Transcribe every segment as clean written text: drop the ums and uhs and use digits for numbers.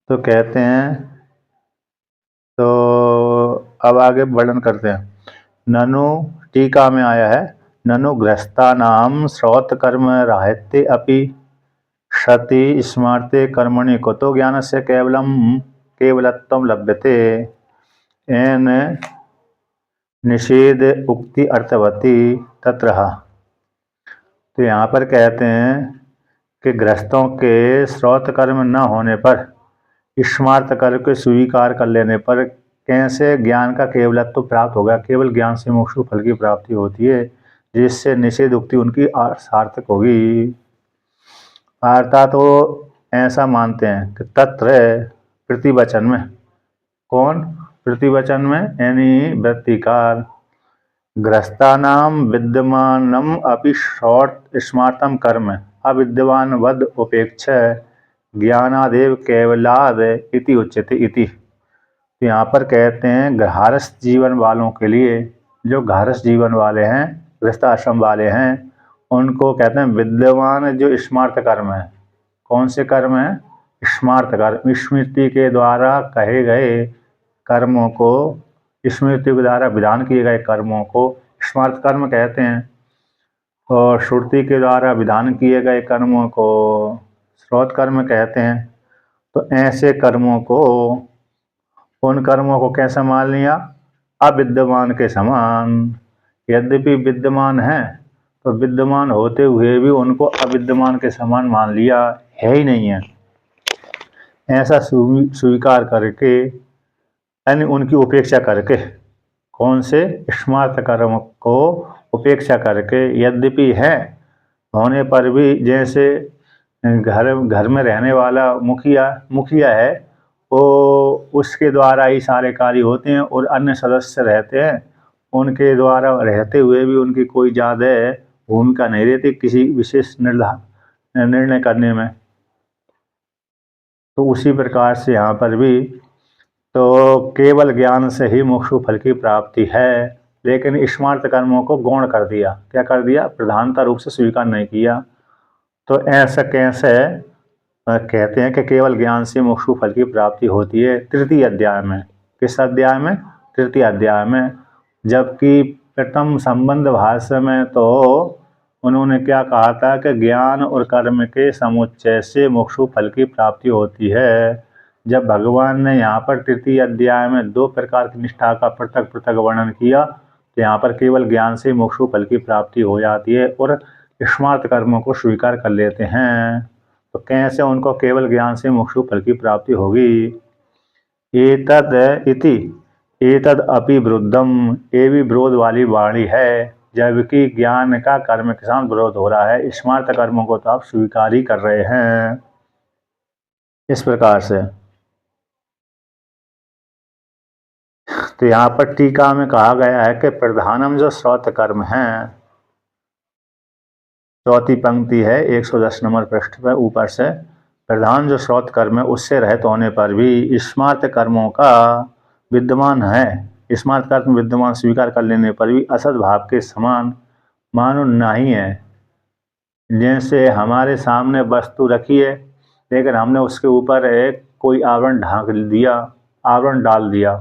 तो कहते हैं, तो अब आगे वर्णन करते हैं। ननु टीका में आया है, ननु गृहस्थानाम श्रौत कर्म राहित्ये अपि सति स्मार्ते कर्मणि कुतो ज्ञानस्य केवलत्वं लभ्यते। एन निषेध उक्ति अर्थवती तत्रह। तो यहाँ पर कहते हैं कि गृहस्थों के श्रौत कर्म न होने पर, स्मार्त कर्म के स्वीकार कर लेने पर कैसे ज्ञान का केवलत्व प्राप्त होगा। केवल ज्ञान से मोक्ष फल की प्राप्ति होती है, जिससे निषेध उक्ति उनकी सार्थक होगी। अर्थात वो ऐसा मानते हैं कि तत्र प्रतिवचन में, कौन प्रतिवचन में, यानी वृत्तिकार, गृहस्थानाम विद्यमानम अपि स्मार्तम कर्म अविद्यमान वद उपेक्ष ज्ञानादेव केवलाद इति उच्यते इति। तो यहाँ पर कहते हैं गृहस्थ जीवन वालों के लिए, जो गृहस्थ जीवन वाले हैं, गृहस्थ आश्रम वाले हैं, उनको कहते हैं विद्यमान जो स्मार्त कर्म है। कौन से कर्म हैं? स्मार्त कर्म, स्मृति के द्वारा कहे गए कर्मों को, स्मृति के द्वारा विधान किए गए कर्मों को स्मार्त कर्म कहते हैं, और श्रुति के द्वारा विधान किए गए कर्मों को श्रौत कर्म कहते हैं। तो ऐसे कर्मों को, उन कर्मों को कैसा मान लिया? अविद्यमान के समान। यद्यपि विद्यमान है, तो विद्यमान होते हुए भी उनको अविद्यमान के समान मान लिया, है ही नहीं है, ऐसा स्वीकार करके, यानी उनकी उपेक्षा करके, कौन से? स्मार्त कर्म को उपेक्षा करके, यद्यपि है होने पर भी, जैसे घर में रहने वाला मुखिया है, वो उसके द्वारा ही सारे कार्य होते हैं, और अन्य सदस्य रहते हैं, उनके द्वारा रहते हुए भी उनकी कोई ज़्यादा भूमिका नहीं रहती किसी विशेष निर्णय करने में। तो उसी प्रकार से यहाँ पर भी, तो केवल ज्ञान से ही मोक्ष फल की प्राप्ति है, लेकिन स्मार्त कर्मों को गौण कर दिया। क्या कर दिया? प्रधानता रूप से स्वीकार नहीं किया। तो ऐसा कैसे कहते हैं कि केवल ज्ञान से मोक्ष फल की प्राप्ति होती है? तृतीय अध्याय में। किस अध्याय में? तृतीय अध्याय में। जबकि प्रथम संबंध भाष्य में तो उन्होंने क्या कहा था कि ज्ञान और कर्म के समुच्चय से मोक्ष फल की प्राप्ति होती है। जब भगवान ने यहाँ पर तृतीय अध्याय में दो प्रकार की निष्ठा का पृथक पृथक वर्णन किया, तो यहाँ पर केवल ज्ञान से मोक्ष फल की प्राप्ति हो जाती है, और स्मार्त कर्मों को स्वीकार कर लेते हैं। तो कैसे उनको केवल ज्ञान से मोक्ष फल की प्राप्ति होगी? एतद इति एतद अपि विरुद्धम, ये भी विरोध वाली वाणी है, जबकि ज्ञान का कर्म के साथ विरोध हो रहा है। स्मार्त कर्मों को तो आप स्वीकार ही कर रहे हैं। इस प्रकार से तो यहाँ पर टीका में कहा गया है कि प्रधानम जो श्रौत कर्म हैं, चौथी पंक्ति है 110 नंबर पृष्ठ पर ऊपर से, प्रधान जो श्रौत कर्म है उससे रहित होने पर भी स्मार्त कर्मों का विद्यमान है, स्मार्त कर्म विद्यमान स्वीकार कर लेने पर भी असद भाव के समान मानो नहीं है। जैसे हमारे सामने वस्तु रखी है, लेकिन हमने उसके ऊपर एक कोई आवरण ढांक दिया, आवरण डाल दिया,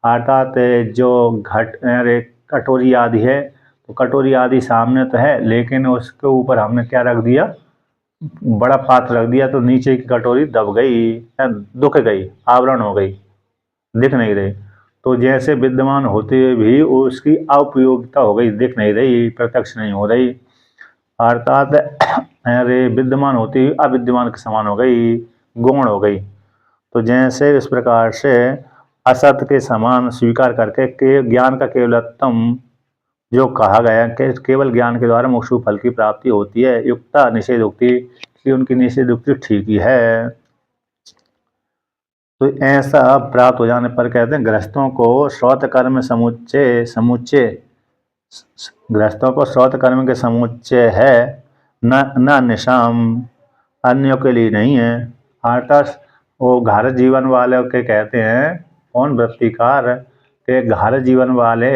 अर्थात जो कटोरी आदि है, तो कटोरी आदि सामने तो है, लेकिन उसके ऊपर हमने क्या रख दिया? बड़ा पात्र रख दिया, तो नीचे की कटोरी दब गई, दुख गई, आवरण हो गई, दिख नहीं रही। तो जैसे विद्यमान होते हुए भी उसकी अउपयोगिता हो गई, दिख नहीं रही, प्रत्यक्ष नहीं हो रही, अर्थात अरे विद्यमान होती हुई अविद्यमान के समान हो गई, गौण हो गई। तो जैसे इस प्रकार से असत के समान स्वीकार करके के ज्ञान का केवलत्म जो कहा गया कि केवल ज्ञान के द्वारा मोक्ष फल की प्राप्ति होती है, युक्ता निषेध उक्ति की, उनकी निषेध उक्ति ठीक ही है। तो ऐसा प्राप्त हो जाने पर कहते हैं गृहस्थों को श्रौत कर्म समुच्चय गृहस्थों को श्रौत कर्म के समुच्चय है, न निशाम, अन्यों के लिए नहीं है। अर्थात वो घारत जीवन वाले के कहते हैं, कौन? वृत्तिकार के घारत जीवन वाले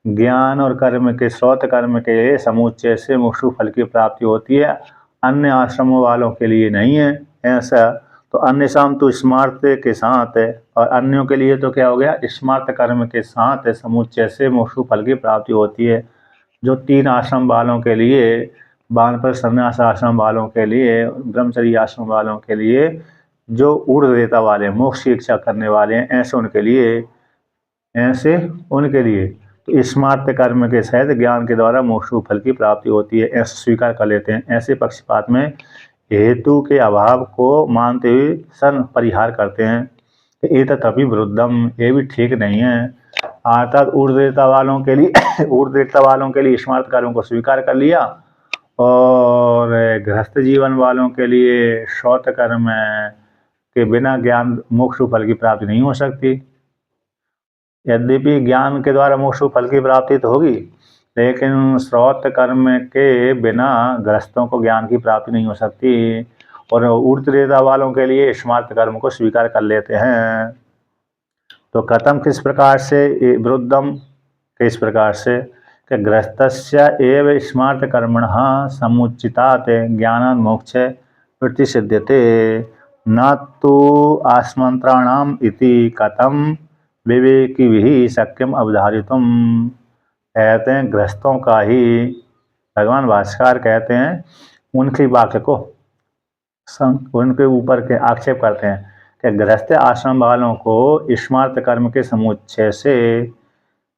ज्ञान और कर्म के, श्रौत कर्म के समुच्चय से मोक्ष फल की प्राप्ति होती है, अन्य आश्रमों वालों के लिए नहीं है। ऐसा तो अन्यसाम तो स्मार्त के साथ है, और अन्यों के लिए तो क्या हो गया, स्मार्त कर्म के साथ समुच्चय से मोक्ष फल की प्राप्ति होती है। जो 3 आश्रम वालों के लिए, वानप्रस्थ संन्यास आश्रम वालों के लिए, ब्रह्मचर्य आश्रम वालों के लिए, जो ऊर्ध्वरेता वाले मोक्ष की इच्छा करने वाले हैं, ऐसे उनके लिए तो स्मार्त कर्म के सहित ज्ञान के द्वारा मोक्ष फल की प्राप्ति होती है, ऐसा स्वीकार कर लेते हैं। ऐसे पक्षपात में हेतु के अभाव को मानते हुए सन परिहार करते हैं। ये तथापि विरुद्धम, ये भी ठीक नहीं है। अर्थात ऊर्ध्वरेता वालों के लिए ऊर्ध्वरेता वालों के लिए स्मार्त कर्म को स्वीकार कर लिया, और गृहस्थ जीवन वालों के लिए श्रौत कर्म के बिना ज्ञान मोक्ष फल की प्राप्ति नहीं हो सकती। यद्यपि ज्ञान के द्वारा मोक्ष फल की प्राप्ति तो होगी, लेकिन श्रौत कर्म के बिना गृहस्थों को ज्ञान की प्राप्ति नहीं हो सकती। और ऊर्ध्वरेता वालों के लिए स्मार्त कर्म को स्वीकार कर लेते हैं। तो कथम, किस प्रकार से, विरुद्धम किस प्रकार से, कि गृहस्थस्य एव स्मार्त कर्मणः समुचितात् ज्ञानात् मोक्ष प्रतिसिध्यते, न तो आस्मंत्राणाम इति कथम विवेकिभिः शक्यम अवधारितुम। कहते हैं गृहस्थों का ही, भगवान भाष्यकार कहते हैं उनके वाक्य को उनके ऊपर के आक्षेप करते हैं कि गृहस्थ आश्रम वालों को स्मार्त कर्म के समुच्चय से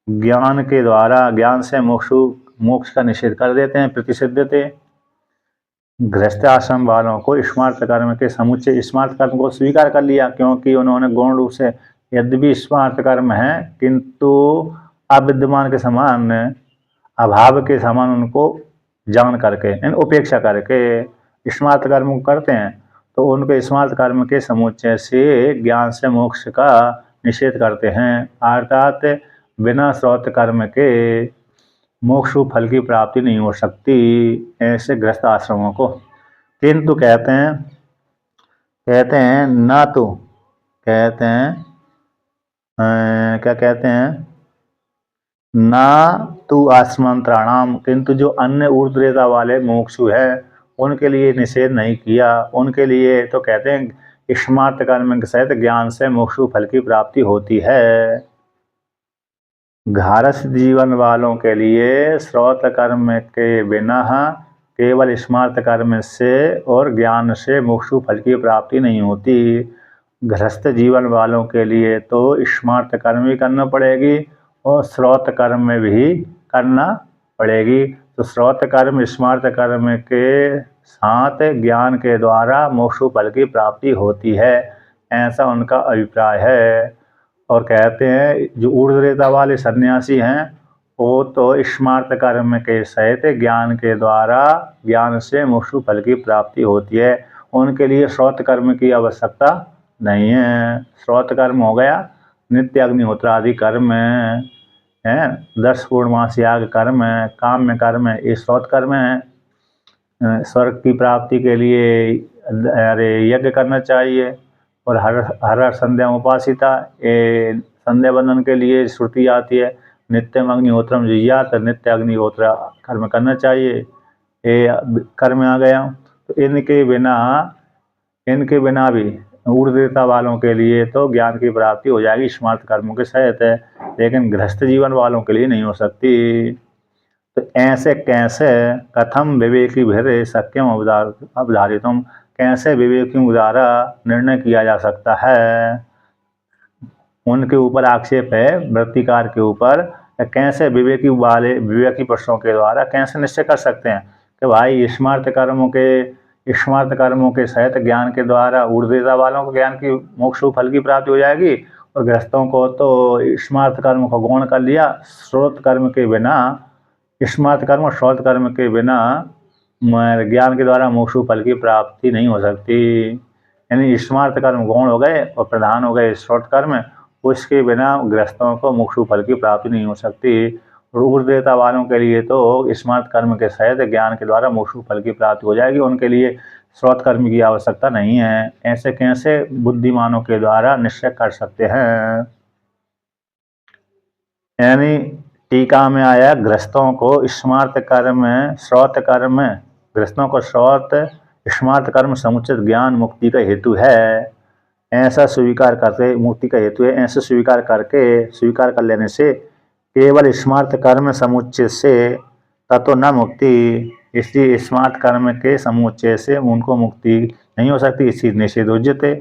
ज्ञान के द्वारा, ज्ञान से मोक्ष का निषेध कर देते हैं, प्रतिसिद्धते। गृहस्थ आश्रम वालों को स्मार्त कर्म के समुच्चय, स्मार्त कर्म को स्वीकार कर लिया, क्योंकि उन्होंने गौण रूप से यद्यपि स्मार्त कर्म है किंतु अविद्यमान के समान, अभाव के समान उनको जान करके, उपेक्षा करके स्मार्त कर्म को करते हैं, तो उनके स्मार्त कर्म के समुच्चय से ज्ञान से मोक्ष का निषेध करते हैं। अर्थात बिना श्रौत कर्म के मोक्ष फल की प्राप्ति नहीं हो सकती, ऐसे गृहस्थ आश्रमों को। किंतु कहते हैं ना, तो कहते हैं क्या कहते हैं, ना तो आस्मंत्राणाम, किंतु जो अन्य ऊर्ध्वरेता वाले मोक्षु है उनके लिए निषेध नहीं किया। उनके लिए तो कहते हैं स्मार्त कर्म के सहित ज्ञान से मोक्ष फल की प्राप्ति होती है। घारस्थ जीवन वालों के लिए श्रौत कर्म के बिना केवल स्मार्त कर्म से और ज्ञान से मोक्ष फल की प्राप्ति नहीं होती। गृहस्थ जीवन वालों के लिए तो स्मार्त कर्म भी करना पड़ेगी और श्रौत कर्म भी करना पड़ेगी। तो श्रौत कर्म स्मार्त कर्म के साथ ज्ञान के द्वारा मोक्ष फल की प्राप्ति होती है, ऐसा उनका अभिप्राय है। और कहते हैं जो ऊर्ध्वरेता वाले सन्यासी हैं वो तो स्मार्त कर्म के सहित ज्ञान के द्वारा, ज्ञान से मोक्ष फल की प्राप्ति होती है, उनके लिए श्रौत कर्म की आवश्यकता नहीं है। श्रौत कर्म हो गया नित्य अग्निहोत्र आदि कर्म है, 10 पूर्णमास याग कर्म है, काम्य कर्म है, ये श्रौत कर्म है। स्वर्ग की प्राप्ति के लिए यज्ञ करना चाहिए, और हर संध्या उपासिता, ये संध्या बंधन के लिए श्रुति आती है नित्यम अग्निहोत्रम जुह्यात, नित्य अग्निहोत्र कर्म करना चाहिए, ये कर्म आ गया। तो इनके बिना भी ऊर्ध्वरेता वालों के लिए तो ज्ञान की प्राप्ति हो जाएगी स्मार्त कर्मों के सहित है, लेकिन गृहस्थ जीवन वालों के लिए नहीं हो सकती। तो ऐसे कैसे, कथम विवेकी भेद सक्यम अवधारितुम, कैसे विवेकियों द्वारा निर्णय किया जा सकता है। उनके ऊपर आक्षेप है वृत्तिकार के ऊपर, कैसे विवेकी पुरुषों के द्वारा कैसे निश्चय कर सकते हैं कि भाई स्मार्त कर्मों के सहित ज्ञान के द्वारा ऊर्ध्वरेता वालों को ज्ञान की मोक्ष फल की प्राप्ति हो जाएगी, और गृहस्थों को तो स्मार्त कर्म को गौण कर लिया, स्रोत कर्म के बिना, स्मार्त कर्म और श्रौत कर्म के बिना ज्ञान के द्वारा मोक्ष फल की प्राप्ति नहीं हो सकती। यानी स्मार्त कर्म गौण हो गए और प्रधान हो गए श्रौत कर्म, उसके बिना गृहस्थों को मोक्ष फल की प्राप्ति नहीं हो सकती। और ऊर्ध्वरेता वालों के लिए तो स्मार्त कर्म के सहित ज्ञान के द्वारा मोक्ष फल की प्राप्ति हो जाएगी, उनके लिए श्रौत कर्म की आवश्यकता नहीं है। ऐसे कैसे बुद्धिमानों के द्वारा निश्चय कर सकते हैं। यानी टीका में आया गृहस्थों को स्मार्त कर्म, श्रौत कर्म, गृहस्थों को श्रौत स्मार्त कर्म समुचित ज्ञान मुक्ति का हेतु है, ऐसा स्वीकार करके मुक्ति का हेतु है, ऐसे स्वीकार कर लेने से केवल स्मार्त कर्म समुच्चय से ततो न मुक्ति, इसलिए स्मार्त कर्म के समुच्चय से उनको मुक्ति नहीं हो सकती, इसी निषेध उच्यते।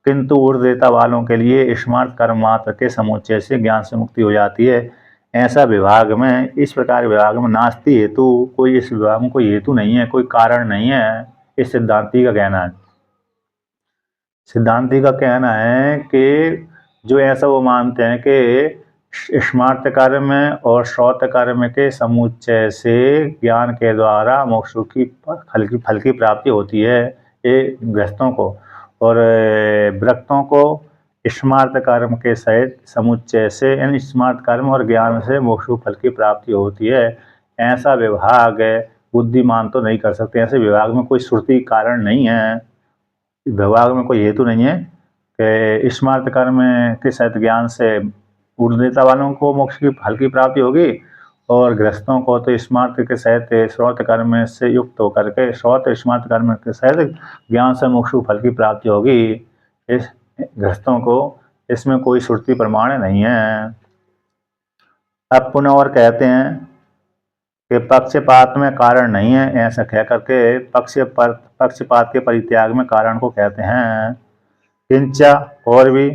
किंतु ऊर्ध्वरेता वालों के लिए स्मार्त कर्म मात्र के समुच्चय से ज्ञान से मुक्ति हो जाती है। ऐसा विभाग में, इस प्रकार विभाग में नास्ति हेतु, कोई इस विभाग में कोई हेतु नहीं है, कोई कारण नहीं है, इस सिद्धांति का कहना है। सिद्धांति का कहना है कि जो ऐसा वो मानते हैं कि स्मार्त कर्म और श्रौत कर्म के समुच्चय से ज्ञान के द्वारा मोक्ष की फल की प्राप्ति होती है, ये गृहस्थों को, और व्रतों को स्मार्त कर्म के सहित समुच्चय से, यानी स्मार्त कर्म और ज्ञान से मोक्ष फल की प्राप्ति होती है। ऐसा विभाग बुद्धिमान तो नहीं कर सकते, ऐसे विभाग में कोई श्रुति कारण नहीं है, विभाग में कोई हेतु नहीं है कि स्मार्त कर्म के सहित ज्ञान से ऊर्ध्वरेता वालों को मोक्ष की फल की प्राप्ति होगी और गृहस्थों को तो स्मार्त के सहित श्रौत कर्म से युक्त होकर के श्रौत स्मार्त कर्म के सहित ज्ञान से मोक्ष फल की प्राप्ति होगी। इस गृहस्थों को इसमें कोई श्रुति प्रमाण नहीं है। अब पुनः और कहते हैं कि पक्षपात में कारण नहीं है, ऐसा कह करके पक्षपात के परित्याग में कारण को कहते हैं। किंचा और भी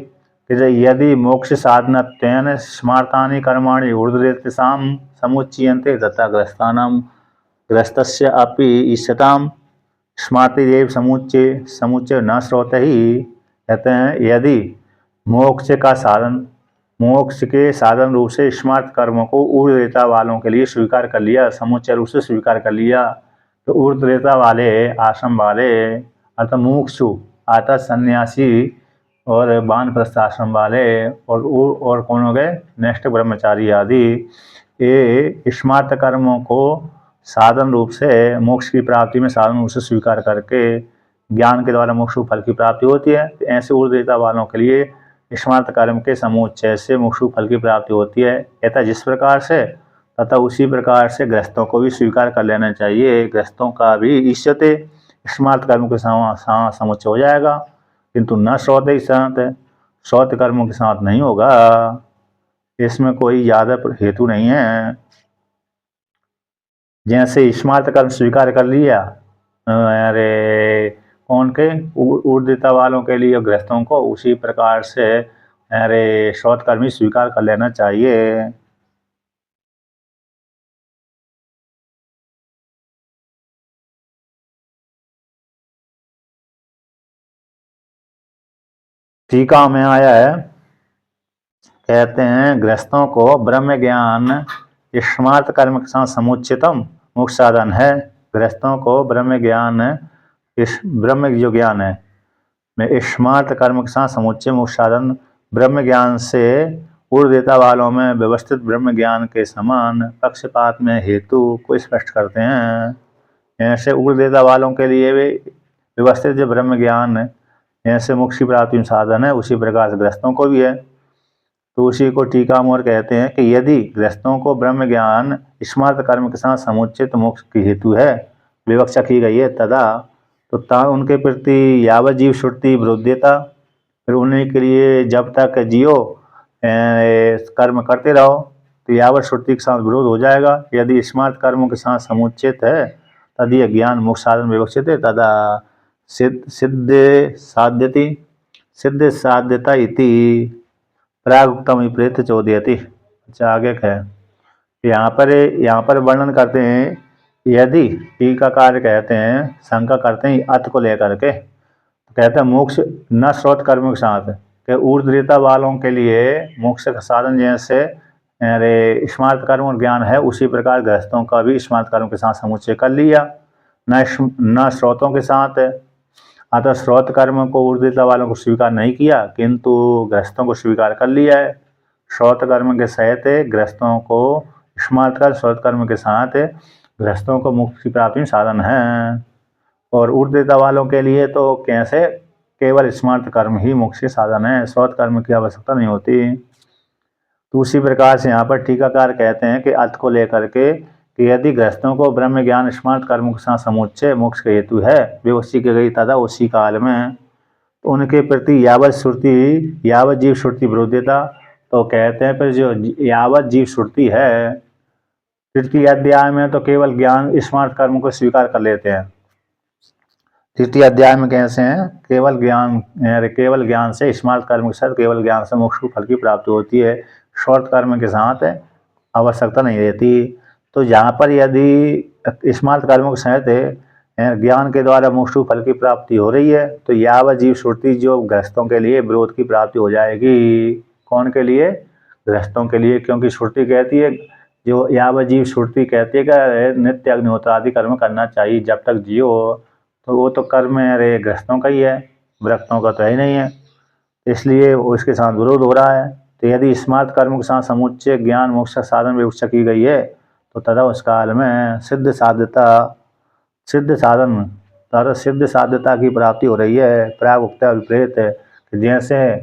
यदि मोक्ष साधनत्वेन स्मार्तानि कर्माणि ऊर्ध्वरेतसां समुच्यन्ते तथा गृहस्थस्य अपि इष्यतां स्मार्तिरेव समुच्चय न श्रोत ही। कहते हैं यदि मोक्ष के साधन रूप से स्मार्त कर्मों को ऊर्ध्वरेता वालों के लिए स्वीकार कर लिया, समुच्चय रूप से स्वीकार कर लिया, तो ऊर्ध्वरेता वाले आश्रम वाले अर्थात मुमुक्षु अर्थात सन्यासी और वानप्रस्थ आश्रम वाले और कौन हो गए, नेक्स्ट ब्रह्मचारी आदि, ये स्मार्त कर्मों को साधन रूप से मोक्ष की प्राप्ति में साधन रूप से स्वीकार करके ज्ञान के द्वारा मोक्ष फल की प्राप्ति होती है। ऐसे ऊर्ध्वरेता वालों के लिए स्मार्त कर्म के समुच्चय से मोक्ष फल की प्राप्ति होती है। ऐसा जिस प्रकार से तथा उसी प्रकार से गृहस्थों को भी स्वीकार कर लेना चाहिए। गृहस्थों का भी इष्यते स्मार्त कर्म के साथ समुच्चय हो जाएगा, किंतु न श्रौत के साथ, श्रौत कर्मों के साथ नहीं होगा। इसमें कोई ज्यादा हेतु नहीं है। जैसे स्मार्त कर्म स्वीकार कर लिया अरे कौन के ऊर्ध्वरेता वालों के लिए गृहस्थों को, उसी प्रकार से अरे श्रौत कर्म स्वीकार कर लेना चाहिए। टीका में आया है, कहते हैं गृहस्थों को ब्रह्म ज्ञान स्मार्त कर्म के साथ समुचितम मुख्य साधन है। गृहस्थों को ब्रह्म जो ज्ञान है में स्मार्त कर्म के साथ समुच्चय मुख्य साधन ब्रह्म ज्ञान से ऊर्ध्वरेता वालों में व्यवस्थित ब्रह्म ज्ञान के समान पक्षपात में हेतु को स्पष्ट करते हैं। ऐसे ऊर्ध्वरेता वालों के लिए भी व्यवस्थित जो ब्रह्म ज्ञान ऐसे मोक्ष की प्राप्ति में साधन है, उसी प्रकार से गृहस्थों को भी है। तो उसी को टीका में कहते हैं कि यदि गृहस्थों को ब्रह्म ज्ञान स्मार्त कर्म के साथ समुचित मोक्ष की हेतु है, विवक्षा की गई है, तदा तो उनके प्रति यावत जीव श्रुति विरोध्यता, फिर उन्हीं के लिए जब तक जियो कर्म करते रहो तो यावत श्रुति के साथ विरोध हो जाएगा। यदि स्मार्त कर्मों के साथ समुचित है तद ज्ञान मोक्ष साधन विवक्षित है, तदा सिद्ध साध्यता इति प्रागुक्तम विपरीत चोदयति। अच्छा आगे है, यहाँ पर वर्णन करते हैं, यदि टीकाकार कहते हैं, शंका करते हैं अर्थ को लेकर के, तो कहते हैं मोक्ष न श्रौत कर्म के साथ के ऊर्ध्वरेता वालों के लिए मोक्ष का साधन जैसे स्मार्त कर्म और ज्ञान है, उसी प्रकार गृहस्थों का भी स्मार्त कर्म के साथ समुच्चय कर लिया, न श्रोतों के साथ। अतः श्रौत कर्म को ऊर्ध्वरेता वालों को स्वीकार नहीं किया, किंतु गृहस्थों को स्वीकार कर लिया है। श्रौत कर्म के सहित गृहस्थों को स्मार्त कर्म, श्रौत कर्म के साथ गृहस्थों को मोक्ष की प्राप्ति साधन है। और ऊर्ध्वरेता वालों के लिए तो कैसे केवल स्मार्त कर्म ही मोक्ष के साधन है, श्रौत कर्म की आवश्यकता नहीं होती। तो उसी प्रकार से यहाँ पर टीकाकार कहते हैं कि अर्थ को लेकर के कि यदि गृहस्थों को ब्रह्म ज्ञान स्मार्त कर्म के साथ समुच्चय मोक्ष का हेतु है, वे उसी के गई तथा उसी काल में, तो उनके प्रति यावत जीव श्रुति विरोधिता, तो कहते हैं फिर जो यावत जीव श्रुति है, तृतीय अध्याय में तो केवल ज्ञान स्मार्त कर्म को स्वीकार कर लेते हैं। तृतीय अध्याय में कैसे हैं, केवल ज्ञान से स्मार्त कर्म के साथ केवल ज्ञान से मोक्ष फल की प्राप्ति होती है, शॉर्ट कर्म के साथ आवश्यकता नहीं रहती। तो जहाँ पर यदि स्मार्त कर्म के साथ ज्ञान के द्वारा मोक्ष फल की प्राप्ति हो रही है, तो यावत जीव श्रुति जो गृहस्थों के लिए विरोध की प्राप्ति हो जाएगी। कौन के लिए? गृहस्थों के लिए, क्योंकि श्रुति कहती है, जो यावत जीव श्रुति कहती है कि नित्य अग्निहोत्र आदि कर्म करना चाहिए जब तक जियो, तो वो तो कर्म अरे गृहस्थों का ही है, व्रतों का तो है ही नहीं है, इसलिए उसके साथ विरोध हो रहा है। तो यदि स्मार्त कर्म के साथ समुच्चय ज्ञान मोक्ष साधन विवक्षा की गई है, तो तथा उस काल में सिद्ध साध्यता की प्राप्ति हो रही है। प्रागुक्त विपरीत है कि जैसे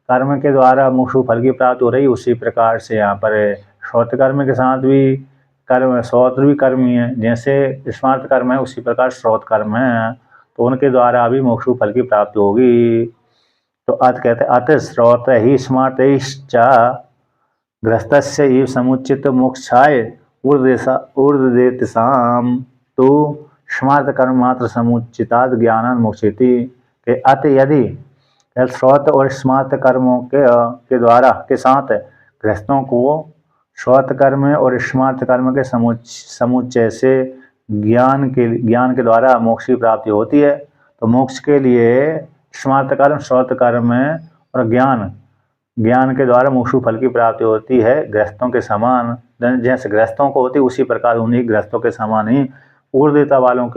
कर्म के द्वारा मोक्ष फल की प्राप्ति हो रही है, उसी प्रकार से यहाँ पर श्रोत कर्म के साथ भी श्रोत भी कर्म ही है। जैसे स्मार्त कर्म है उसी प्रकार श्रोत कर्म है, तो उनके द्वारा भी मोक्ष फल की प्राप्ति होगी। तो कहते हैं अत श्रोत ही स्मार्त गृहस्थस्य इव समुचित मोक्षाय ऊर्ध्वदेतिसाम तो स्मार्त कर्म मात्र समुचिताद ज्ञान मोक्षिति के अत यदि श्रोत और स्मार्त कर्मों के द्वारा के साथ गृहस्थों को श्रोत कर्म और स्मार्त कर्म के समुच्चय से ज्ञान के द्वारा मोक्ष की प्राप्ति होती है। तो मोक्ष के लिए स्मार्त कर्म, श्रोत कर्म और ज्ञान के द्वारा मोक्ष फल की प्राप्ति होती है गृहस्थों के समान। जैसे गृहस्थों को होती उसी प्रकार उन्हीं गृहस्थों के समान ही ऊर्ध्वदेता वालों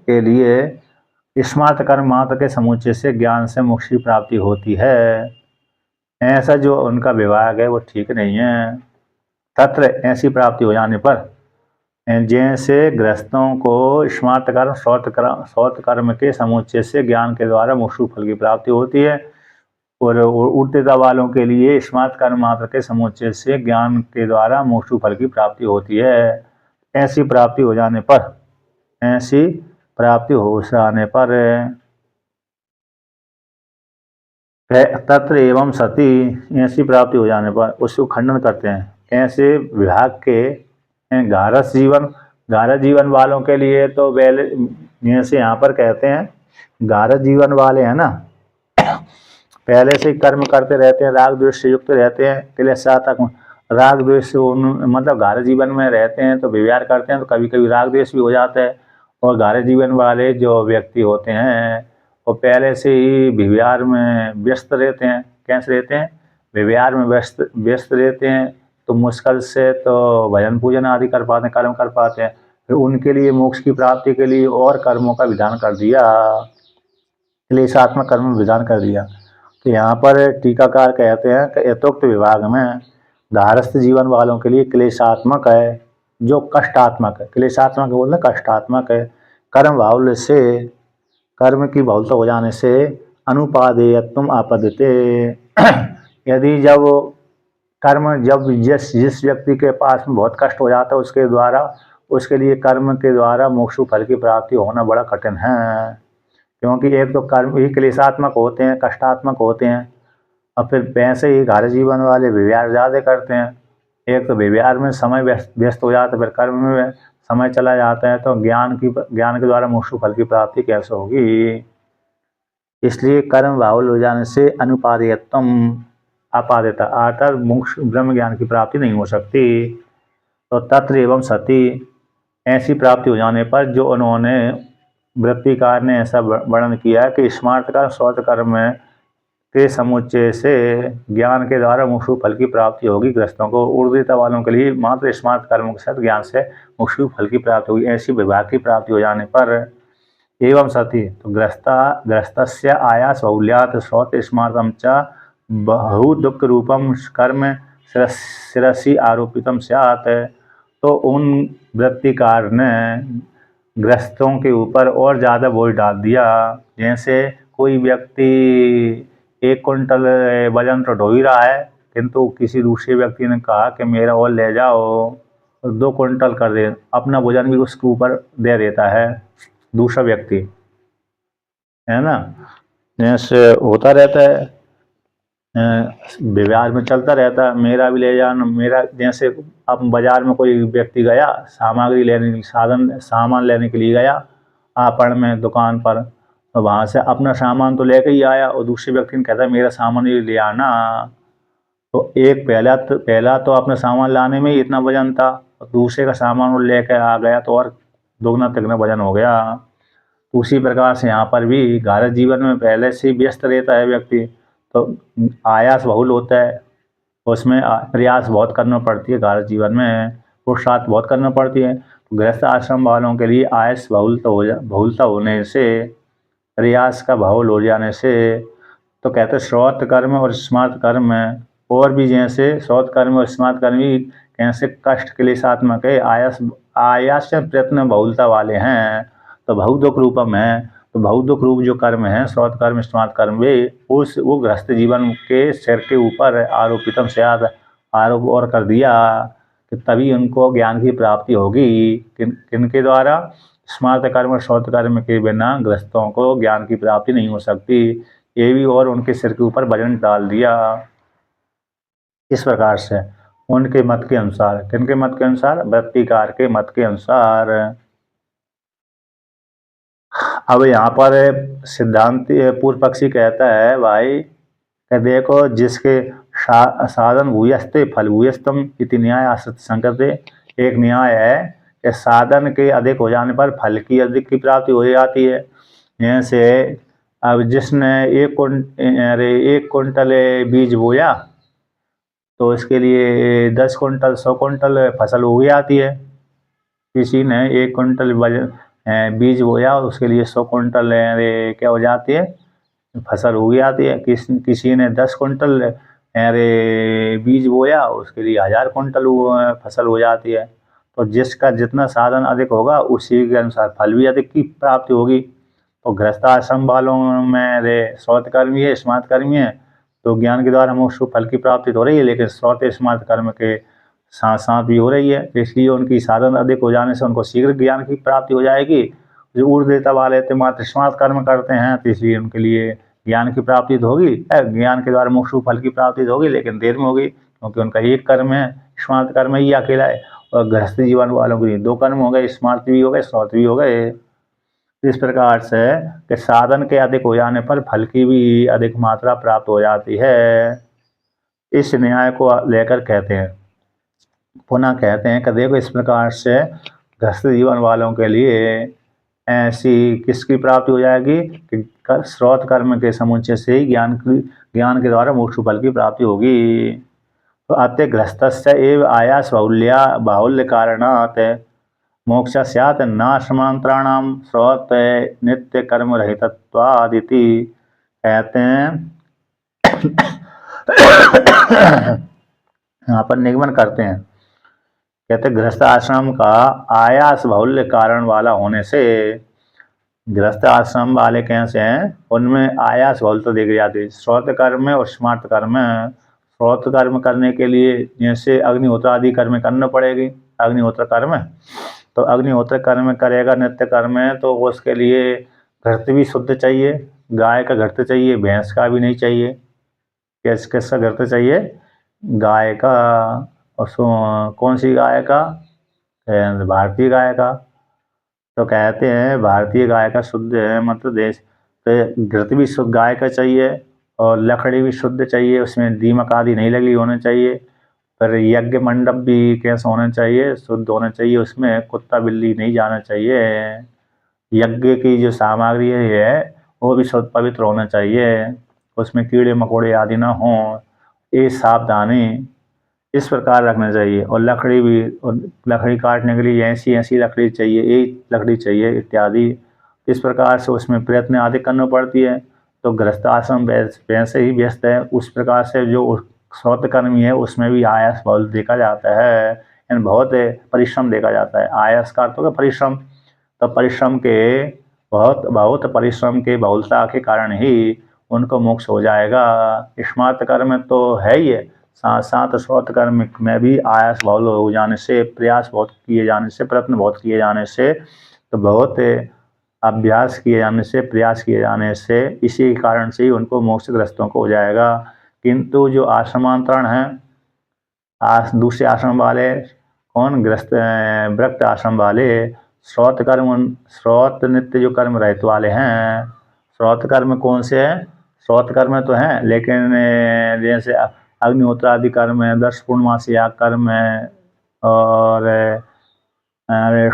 के लिए स्मार्त कर्म मात्र के समुच्चय से ज्ञान से मोक्ष की प्राप्ति होती है। ऐसा जो उनका विभाग है वो ठीक नहीं है। तत्र ऐसी प्राप्ति हो जाने पर जैसे गृहस्थों को स्मार्त कर्म, श्रोत कर्म के समुच्चय से ज्ञान के द्वारा मोक्ष फल की प्राप्ति होती है, और ऊर्ध्वदेता वालों के लिए स्मार्त कर्म मात्र के समुच्चय से ज्ञान के द्वारा मोक्ष फल की प्राप्ति होती है। ऐसी प्राप्ति हो जाने पर तत्र एवं सती, ऐसी प्राप्ति हो जाने पर उसको खंडन करते हैं। ऐसे विभाग के गारस जीवन वालों के लिए तो जैसे यहाँ पर कहते हैं गारस जीवन वाले हैं ना, पहले से कर्म करते रहते हैं, राग द्वेष से युक्त रहते हैं, क्लेशात्मक राग द्वेष से मतलब गारस जीवन में रहते हैं तो विहार करते हैं, तो कभी कभी राग द्वेष भी हो जाता है। और गारस जीवन वाले जो व्यक्ति होते हैं वो पहले से ही विहार में व्यस्त रहते हैं। कैसे रहते हैं? विहार में व्यस्त रहते हैं, तो मुश्किल से तो भजन पूजन आदि कर पाते हैं, कर्म कर पाते हैं। फिर उनके लिए मोक्ष की प्राप्ति के लिए और कर्मों का विधान कर दिया, क्लेशात्मक कर्म विधान कर दिया। तो यहाँ पर टीकाकार कहते हैं कि यथोक्त विभाग में गारस्थ जीवन वालों के लिए क्लेशात्मक है, जो कष्टात्मक है। क्लेशात्मक बोलते कष्टात्मक है। कर्म की बहुलता हो जाने से अनुपादेयत्वम आपद्यते। यदि जब जिस व्यक्ति के पास में बहुत कष्ट हो जाता है उसके लिए कर्म के द्वारा मोक्ष फल की प्राप्ति होना बड़ा कठिन है, क्योंकि एक तो कर्म ही क्लेशात्मक होते हैं, कष्टात्मक होते हैं, और फिर वैसे ही गारस जीवन वाले विहार ज़्यादा करते हैं। एक तो विहार में समय व्यस्त हो जाता है, फिर कर्म में समय चला जाता है, तो ज्ञान के द्वारा मोक्ष फल की प्राप्ति कैसे होगी? इसलिए कर्म बाहुल हो जाने से अनुपादेयत्वम अपादेयता अर्थात मोक्ष ब्रह्म ज्ञान की प्राप्ति नहीं हो सकती। तो तत्र एवं सती, ऐसी प्राप्ति हो जाने पर जो उन्होंने वृत्तिकार ने ऐसा वर्णन किया कि स्मार्त कर्म, श्रोत कर्म के समुच्चय से ज्ञान के द्वारा मोक्ष फल की प्राप्ति होगी गृहस्थों को। ऊर्ध्वदेता वालों के लिए मात्र स्मार्त कर्मों के साथ ज्ञान से मोक्ष फल की प्राप्ति होगी। ऐसी विभाग की प्राप्ति हो जाने पर एवं सती, तो गृहस्थस्य आयास बहुल्यात श्रोत स्मार्तम च बहु दुख रूपम कर्म शिरसी आरोपितम स्यात्। तो उन वृत्तिकार ने गृहस्थों के ऊपर और ज़्यादा बोझ डाल दिया। जैसे कोई व्यक्ति 1 कुंटल वजन तो ढो ही रहा है, किंतु किसी दूसरे व्यक्ति ने कहा कि मेरा और ले जाओ और 2 क्विंटल कर दे, अपना वजन भी उसके ऊपर दे देता है दूसरा व्यक्ति, है ना। जैसे होता रहता है, व्यवहार में चलता रहता है, मेरा भी ले जाना, मेरा जैसे अब बाजार में कोई व्यक्ति गया सामग्री लेने, सामान लेने के लिए गया आपण में दुकान पर, तो वहाँ से अपना सामान तो लेके ही आया और दूसरे व्यक्ति ने कहता मेरा सामान ही ले आना, तो एक पहला तो अपना सामान लाने में ही इतना वजन था, दूसरे का सामान वो लेके आ गया तो और दोगुना तिगुना वजन हो गया। उसी प्रकार से यहाँ पर भी घर जीवन में पहले से ही व्यस्त रहता है व्यक्ति, तो आयास बहुल होता है, उसमें प्रयास बहुत करना पड़ती है, घर जीवन में पुरुषार्थ बहुत करना पड़ती है। तो गृहस्थ आश्रम वालों के लिए आयस बहुलता होने से, प्रयास का बहुल हो जाने से, तो कहते श्रौत कर्म और स्मार्त कर्म में और भी जैसे श्रौत कर्म और स्मार्त कर्म भी कैसे कष्ट क्लेशात्मक है, आयास से प्रयत्न बहुलता वाले हैं, तो बहुदुख रूपम है। तो बहुदुख रूप जो कर्म है श्रौत कर्म स्मार्त कर्म वे वो गृहस्थ जीवन के सिर के ऊपर आरोपितम से आरोप और कर दिया कि तभी उनको ज्ञान की प्राप्ति होगी। किनके द्वारा? स्मार्त कर्म और श्रौत कर्म के बिना गृहस्थों को ज्ञान की प्राप्ति नहीं हो सकती। ये भी और उनके सिर के ऊपर वजन डाल दिया। इस प्रकार से उनके मत के अनुसार, किनके मत के अनुसार? वृत्तिकार के मत के अनुसार। अब यहाँ पर सिद्धांत पूर्व पक्षी कहता है भाई कि देखो जिसके साधन भूयस्ते फल भूयस्तम इति न्याय आश्रित संकते। एक न्याय है कि साधन के अधिक हो जाने पर फल की अधिक की प्राप्ति हो जाती है। जैसे अब जिसने एक कुंटल बीज बोया तो इसके लिए 10 कुंटल 100 कुंटल फसल हो जाती है। किसी ने 1 कुंटल बीज बोया और उसके लिए 100 कुंटल क्या हो जाती है, फसल हो जाती है। किसी ने 10 कुंटल बीज बोया उसके लिए 1000 कुंटल फसल हो जाती है। तो जिसका जितना साधन अधिक होगा उसी के अनुसार फल भी अधिक की प्राप्ति होगी। तो गृहस्थाश्रम वालों में श्रौत कर्मी है स्मार्त कर्मी है, तो ज्ञान के द्वारा मोक्ष फल की प्राप्ति तो हो रही है, लेकिन श्रौत स्मार्त कर्म के साथ साथ भी हो रही है। तो इसलिए उनकी साधन अधिक हो जाने से उनको शीघ्र ज्ञान की प्राप्ति हो जाएगी। जो ऊर्ध्वता वाले थे मात्र स्मार्त कर्म करते हैं, तो इसलिए उनके लिए ज्ञान की प्राप्ति तो होगी, ज्ञान के द्वारा मोक्ष फल की प्राप्ति तो होगी, लेकिन देर में होगी, क्योंकि उनका एक कर्म है, स्मार्त कर्म ही अकेला है। और गृहस्थ जीवन वालों के लिए 2 कर्म हो गए, स्मार्त भी हो गए, श्रौत भी हो गए। इस प्रकार से कि साधन के अधिक हो जाने पर फल की भी अधिक मात्रा प्राप्त हो जाती है। इस न्याय को लेकर कहते हैं, पुनः कहते हैं कि देखो इस प्रकार से गृहस्थ जीवन वालों के लिए ऐसी किसकी प्राप्ति हो जाएगी कि श्रौत कर्म के समुच्चय से ही ज्ञान के द्वारा मोक्ष फल की प्राप्ति होगी। तो अतः गृहस्थस्य एव आयास बाहुल्य कारणात् मोक्ष स्यात् नाश्रमांतराणाम श्रौत नित्य कर्म रहितत्वादिति। कहते हैं यहाँ पर निगमन करते हैं, कहते गृहस्थ आश्रम का आयास बाहुल्य कारण वाला होने से, गृहस्थ आश्रम वाले कैसे हैं, उनमें आयास बहुलता देखी जाती है। श्रौत कर्म और स्मार्त कर्म। श्रौत कर्म करने के लिए जैसे अग्निहोत्र आदि कर्म करना पड़ेगी, अग्निहोत्र कर्म, तो अग्निहोत्र कर्म करेगा नित्य कर्म है, तो उसके लिए घृत भी शुद्ध चाहिए, गाय का घृत चाहिए, भैंस का भी नहीं चाहिए। किसका घृत चाहिए? गाय का। और कौन सी गाय का? भारतीय गाय का। तो कहते हैं भारतीय गाय का शुद्ध है, मतलब देश, तो घृत भी शुद्ध गाय का चाहिए और लकड़ी भी शुद्ध चाहिए, उसमें दीमक आदि नहीं लगी होनी चाहिए। फिर यज्ञ मंडप भी कैसा होना चाहिए? शुद्ध होना चाहिए, उसमें कुत्ता बिल्ली नहीं जाना चाहिए। यज्ञ की जो सामग्री है वो भी शुद्ध पवित्र होना चाहिए, उसमें कीड़े मकोड़े आदि ना हों, ये सावधानी इस प्रकार रखना चाहिए। और लकड़ी भी, और लकड़ी काटने के लिए ऐसी लकड़ी चाहिए, एक लकड़ी चाहिए इत्यादि। इस प्रकार से उसमें प्रयत्न आदि करना पड़ती है। तो गृहस्थ आश्रम वैसे ही व्यस्त है, उस प्रकार से जो श्रौत कर्मी है उसमें भी आयास बहुत देखा जाता है, यानी बहुत परिश्रम देखा जाता है। आयास का अर्थ होगा परिश्रम, तो परिश्रम के बहुत परिश्रम के बहुलता के कारण ही उनको मोक्ष हो जाएगा। स्मार्त कर्म तो है ही है, साथ साथ श्रोत कर्म में भी आयास बहुत हो जाने से, प्रयास बहुत किए जाने से, प्रयत्न बहुत किए जाने से, तो बहुत अभ्यास किए जाने से, प्रयास किए जाने से, इसी कारण से ही उनको मोक्ष ग्रस्तों को हो जाएगा। किंतु जो आश्रमांतरण है, दूसरे आश्रम वाले, कौन ग्रस्त व्रत आश्रम वाले, श्रौत नित्य जो कर्म रहित वाले हैं। श्रौत कर्म कौन से हैं? श्रौत कर्म तो हैं, लेकिन जैसे अग्निहोत्र आदि कर्म है, 10 पूर्णमासी कर्म है, और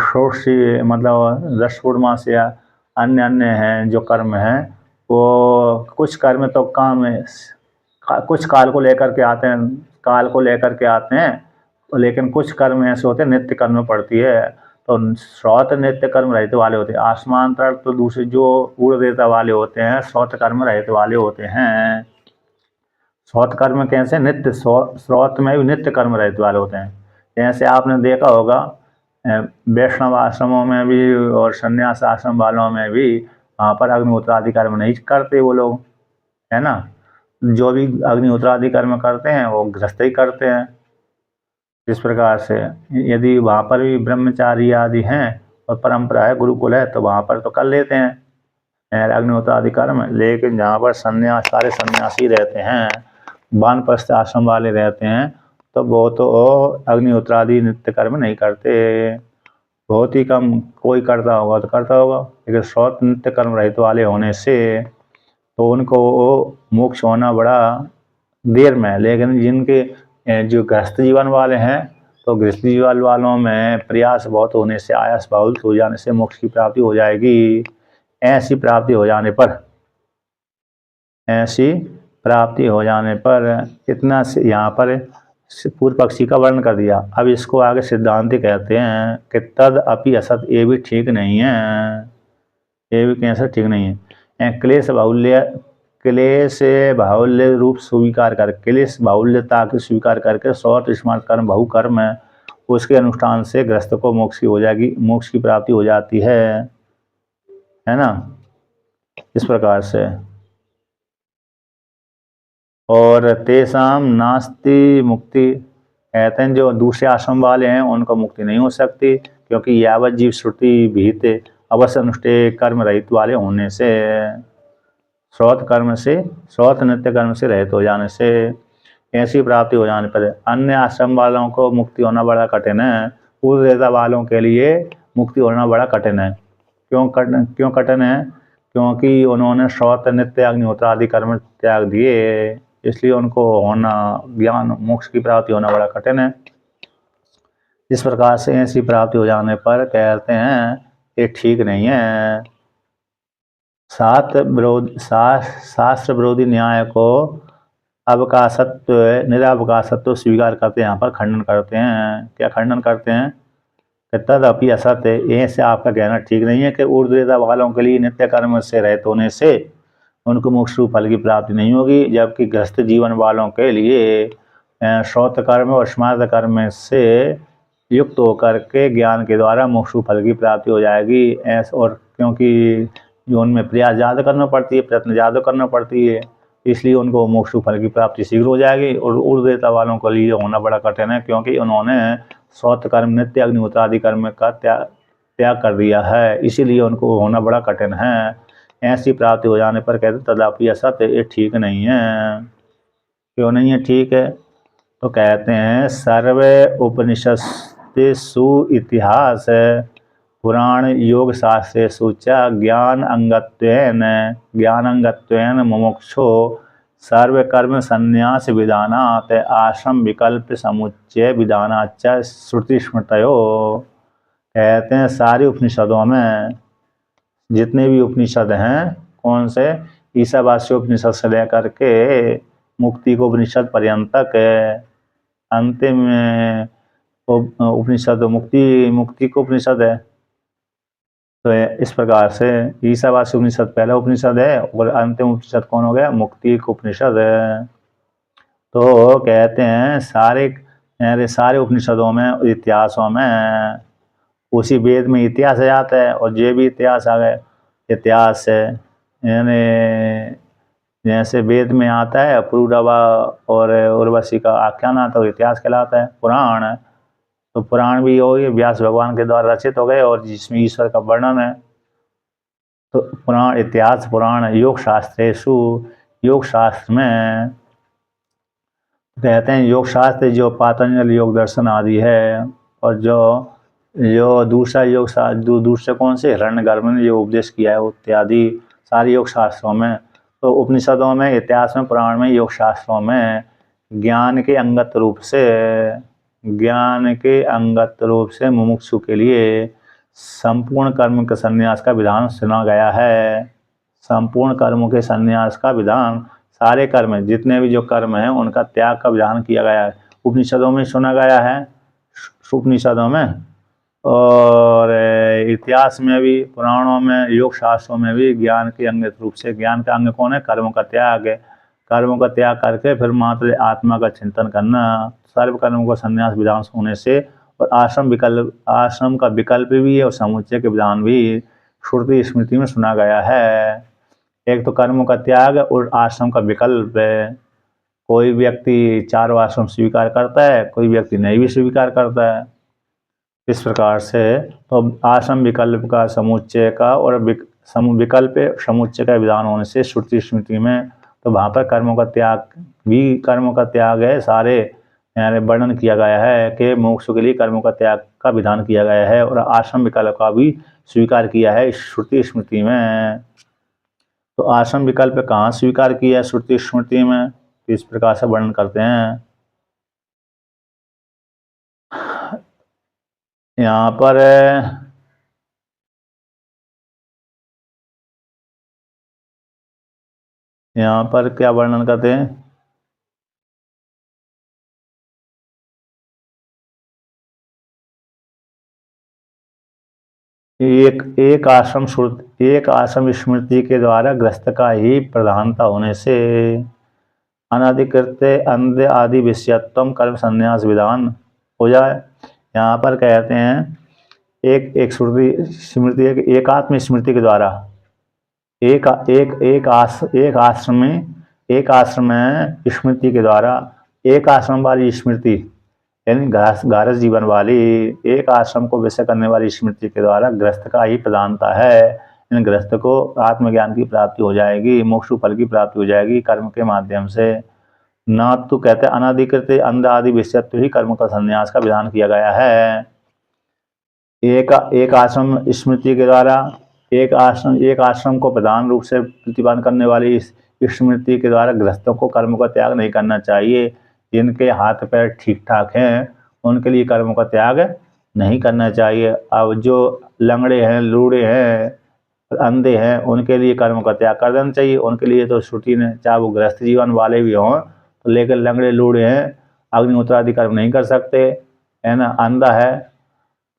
षोडशी मतलब 10 पूर्णमासी अन्य अन्य हैं जो कर्म हैं, वो कुछ कर्म तो काम कुछ काल को लेकर के आते हैं, लेकिन कुछ कर्म ऐसे होते हैं नित्य कर्म पड़ती है। तो श्रौत नित्य कर्म रहित वाले होते हैं। आश्रमांतर तो दूसरे जो ऊर्ध्व देवता वाले होते हैं, श्रौत कर्म रहित वाले होते हैं। श्रौत कर्म कैसे? नित्य, श्रौत में भी नित्य कर्म रहित वाले होते हैं। जैसे आपने देखा होगा वैष्णव आश्रमों में भी और संन्यास आश्रम वालों में भी, वहाँ पर अग्निहोत्र आदि कर्म नहीं करते वो लोग, है ना। जो भी अग्निहोत्र आदि कर्म करते हैं वो गृहस्थ ही करते हैं। इस प्रकार से यदि वहाँ पर भी ब्रह्मचारी आदि हैं और परंपरा है, गुरुकुल है, तो वहाँ पर तो कर लेते हैं अग्निहोत्र आदि कर्म। लेकिन जहाँ पर सारे सन्यासी रहते हैं, वानप्रस्थ आश्रम वाले रहते हैं, तो वो तो अग्निहोत्र आदि नित्य कर्म नहीं करते। बहुत ही कम कोई करता होगा तो करता होगा, लेकिन श्रौत नित्य कर्म रहित वाले होने से तो उनको मोक्ष होना बड़ा देर में है। लेकिन जिनके जो गृहस्थ जीवन वाले हैं, तो गृहस्थ जीवन वालों में प्रयास बहुत होने से, आयास बहुत हो जाने से मोक्ष की प्राप्ति हो जाएगी। ऐसी प्राप्ति हो जाने पर इतना यहाँ पर पूर्व पक्षी का वर्णन कर दिया। अब इसको आगे सिद्धांति कहते हैं कि तद अपि असत, ये भी ठीक नहीं है, ये भी कैसे ठीक नहीं है। क्लेश बाहुल्य रूप स्वीकार कर, क्लेश बाहुल्यता को स्वीकार करके श्रौत स्मार्त कर्म बहुकर्म है, उसके अनुष्ठान से ग्रस्त को मोक्ष की हो जाएगी, मोक्ष की प्राप्ति हो जाती है ना। इस प्रकार से और तेसाम नास्ति मुक्ति, कहते हैं जो दूसरे आश्रम वाले हैं उनको मुक्ति नहीं हो सकती, क्योंकि यावत जीव श्रुति भीत अवश्य अनुष्ठेय कर्म रहित वाले होने से, श्रौत नित्य कर्म से रहित हो जाने से, ऐसी प्राप्ति हो जाने पर अन्य आश्रम वालों को मुक्ति होना बड़ा कठिन है। पूर्व देवता वालों के लिए मुक्ति होना बड़ा कठिन है। क्यों कठिन है? क्योंकि उन्होंने श्रौत नित्य अग्निहोत्र आदि कर्म त्याग दिए, इसलिए उनको होना ज्ञान मोक्ष की प्राप्ति होना बड़ा कठिन है। इस प्रकार से ऐसी प्राप्ति हो जाने पर कहते हैं ये ठीक नहीं है। शास्त्र विरोधी न्याय को अवकाशत्व, निरावकाशत्व स्वीकार करते हैं, यहाँ पर खंडन करते हैं। क्या खंडन करते हैं? तदपि असत, ऐसे आपका कहना ठीक नहीं है कि ऊर्ध्वदेवता वालों के लिए नित्य कर्म से रहित होने से उनको मोक्ष रूप फल की प्राप्ति नहीं होगी, जबकि गृहस्थ जीवन वालों के लिए श्रौत कर्म और स्मार्त कर्म से युक्त होकर के ज्ञान के द्वारा मोक्ष रूप फल की प्राप्ति हो जाएगी। और क्योंकि उनमें प्रयास ज़्यादा करना पड़ती है, प्रयत्न ज़्यादा करना पड़ती है, इसलिए उनको मोक्ष रूप फल की प्राप्ति शीघ्र हो जाएगी। और ऊर्ध्वदेवता वालों के लिए होना बड़ा कठिन है, क्योंकि उन्होंने श्रौत कर्म नित्य अग्निहोत्र आदि कर्म का त्याग कर दिया है, इसीलिए उनको होना बड़ा कठिन है। ऐसी प्राप्ति हो जाने पर कहते तदापि असत, ये ठीक नहीं है। क्यों नहीं है ठीक है? तो कहते हैं सर्वे उपनिषत्सु इतिहास पुराण योग शास्त्रेषु च ज्ञानांगत्वेन मुमुक्षो सर्वकर्म संन्यास विधानात् आश्रम विकल्प समुच्चय विधानाच्च श्रुति स्मृतयो। कहते हैं सारे उपनिषदों में, जितने भी उपनिषद हैं, कौन से? ईशावास्य उपनिषद से लेकर के मुक्ति को उपनिषद पर्यंतक, अंतिम उपनिषद मुक्ति को उपनिषद है। तो इस प्रकार से ईशावास्य उपनिषद पहला उपनिषद है और अंतिम उपनिषद कौन हो गया? मुक्ति को उपनिषद है। तो कहते हैं सारे उपनिषदों में, इतिहासों में, उसी वेद में इतिहास आ जाता है, और जो भी इतिहास आ गए, इतिहास है यानी जैसे वेद में आता है पुरूरवा और उर्वशी का आख्यान आता है, इतिहास कहलाता है। पुराण, तो पुराण भी हो, ये व्यास भगवान के द्वारा रचित हो गए और जिसमें ईश्वर का वर्णन है। तो पुराण, इतिहास पुराण, योग शास्त्रेषु, योग शास्त्र में कहते हैं, योग शास्त्र जो पातंजल योग दर्शन आदि है, और जो जो दूसरा योग शास्त्र दूसरे कौन से हिरण्यगर्भ ने जो उपदेश किया है इत्यादि सारे योग शास्त्रों में, तो उपनिषदों में, इतिहास में, पुराण में, योग शास्त्रों में ज्ञान के अंगत रूप से, ज्ञान के अंगत रूप से मुमुक्षु के लिए संपूर्ण कर्म के संन्यास का विधान सुना गया है। संपूर्ण कर्मों के संन्यास का विधान, सारे कर्म जितने भी जो कर्म हैं उनका त्याग का विधान किया गया है, उपनिषदों में सुना गया है, उपनिषदों में, और इतिहास में भी, पुराणों में, योग शास्त्रों में भी ज्ञान के अंग रूप से। ज्ञान का अंग कौन है? कर्मों का त्याग है। कर्मों का त्याग करके फिर मात्र आत्मा का चिंतन करना, सर्व कर्मों को संन्यास विधान होने से। और आश्रम का विकल्प भी है और समुच्चय के विधान भी श्रुति स्मृति में सुना गया है। एक तो कर्मों का त्याग और आश्रम का विकल्प है। कोई व्यक्ति चारों आश्रम स्वीकार करता है, कोई व्यक्ति नहीं भी स्वीकार करता है। इस प्रकार से तो आश्रम विकल्प का, समुच्चय का और विकल्प समुच्चय का विधान होने से श्रुति स्मृति में तो वहाँ पर कर्मों का त्याग भी, कर्मों का त्याग है सारे वर्णन किया गया है कि मोक्ष के लिए कर्मों का त्याग का विधान किया गया है, और आश्रम विकल्प का भी स्वीकार किया है श्रुति स्मृति में। तो आश्रम विकल्प कहाँ स्वीकार किया है श्रुति स्मृति में, तो इस प्रकार से वर्णन करते हैं। यहाँ पर क्या वर्णन करते हैं? एक आश्रम स्मृति के द्वारा ग्रस्त का ही प्रधानता होने से अनधिकृत अंध आदि विषयत्व कर्म संन्यास विधान हो जाए। यहाँ पर कहते हैं एक श्रुति स्मृति, एक आत्म स्मृति के द्वारा एक आश्रम में स्मृति के द्वारा, एक आश्रम वाली स्मृति यानी गारस जीवन वाली एक आश्रम को विषय करने वाली स्मृति के द्वारा ग्रस्त का ही प्रधानता है। इन ग्रस्त को आत्मज्ञान की प्राप्ति हो जाएगी, मोक्ष फल की प्राप्ति हो जाएगी कर्म के माध्यम से। ना तो कहते हैं अनाधिकृत अंध आदि विषयत्व ही कर्म का संन्यास का विधान किया गया है। एक आश्रम स्मृति के द्वारा, एक आश्रम को प्रधान रूप से प्रतिपादन करने वाली इस स्मृति के द्वारा गृहस्थों को कर्म का त्याग नहीं करना चाहिए। जिनके हाथ पैर ठीक ठाक हैं उनके लिए कर्म का त्याग नहीं करना चाहिए। अब जो लंगड़े हैं, लूड़े हैं, अंधे हैं, उनके लिए कर्म का त्याग कर देना चाहिए। उनके लिए तो श्रुति ने, चाहे वो गृहस्थ जीवन वाले भी हों, तो लेकिन लंगड़े लूड़े हैं अग्निहोत्र आदि कर्म नहीं कर सकते, है ना। अंधा है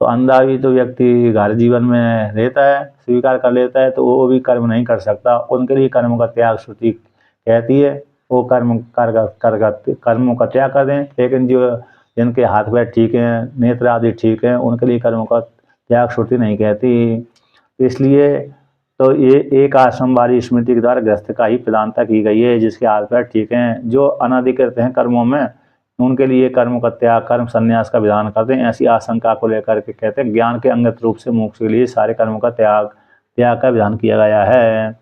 तो अंधा भी तो व्यक्ति घर जीवन में रहता है, स्वीकार कर लेता है, तो वो भी कर्म नहीं कर सकता। उनके लिए कर्म का त्याग श्रुति कहती है, वो कर्मों का त्याग कर दें। लेकिन जो जिनके हाथ पैर ठीक हैं, नेत्र आदि ठीक हैं, उनके लिए कर्मों का त्याग श्रुति नहीं कहती। इसलिए तो ये एक आश्रम वाली स्मृति के द्वारा गृहस्थ का ही प्रधानता की गई है। जिसके हाथ पैर ठीक हैं, जो अनाधिकृत हैं कर्मों में, उनके लिए कर्म का त्याग, कर्म संन्यास का विधान करते हैं। ऐसी आशंका को लेकर के कहते हैं ज्ञान के अंगत रूप से मोक्ष के लिए सारे कर्मों का त्याग का विधान किया गया है।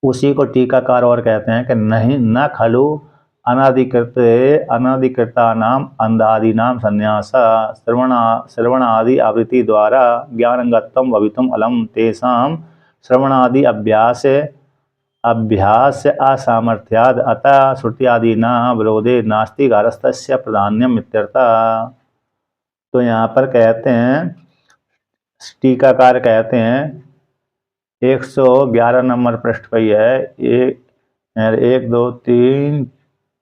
उसी को टीकाकार और कहते हैं कि नहीं, न खलु अनाधिकृता नाम अंधादि नाम संन्यास श्रवण आदि आवृत्ति द्वारा ज्ञानगतम भवितुम अलम तेषाम श्रवणादि अभ्यास असामर्थ्याद अतः श्रुति आदि न विरोधे नास्ति गारस्थस्य प्राधान्यम इत्यर्था। तो यहाँ पर कहते हैं, टीकाकार कहते हैं 111 नंबर पृष्ठ पर है, 1 2 3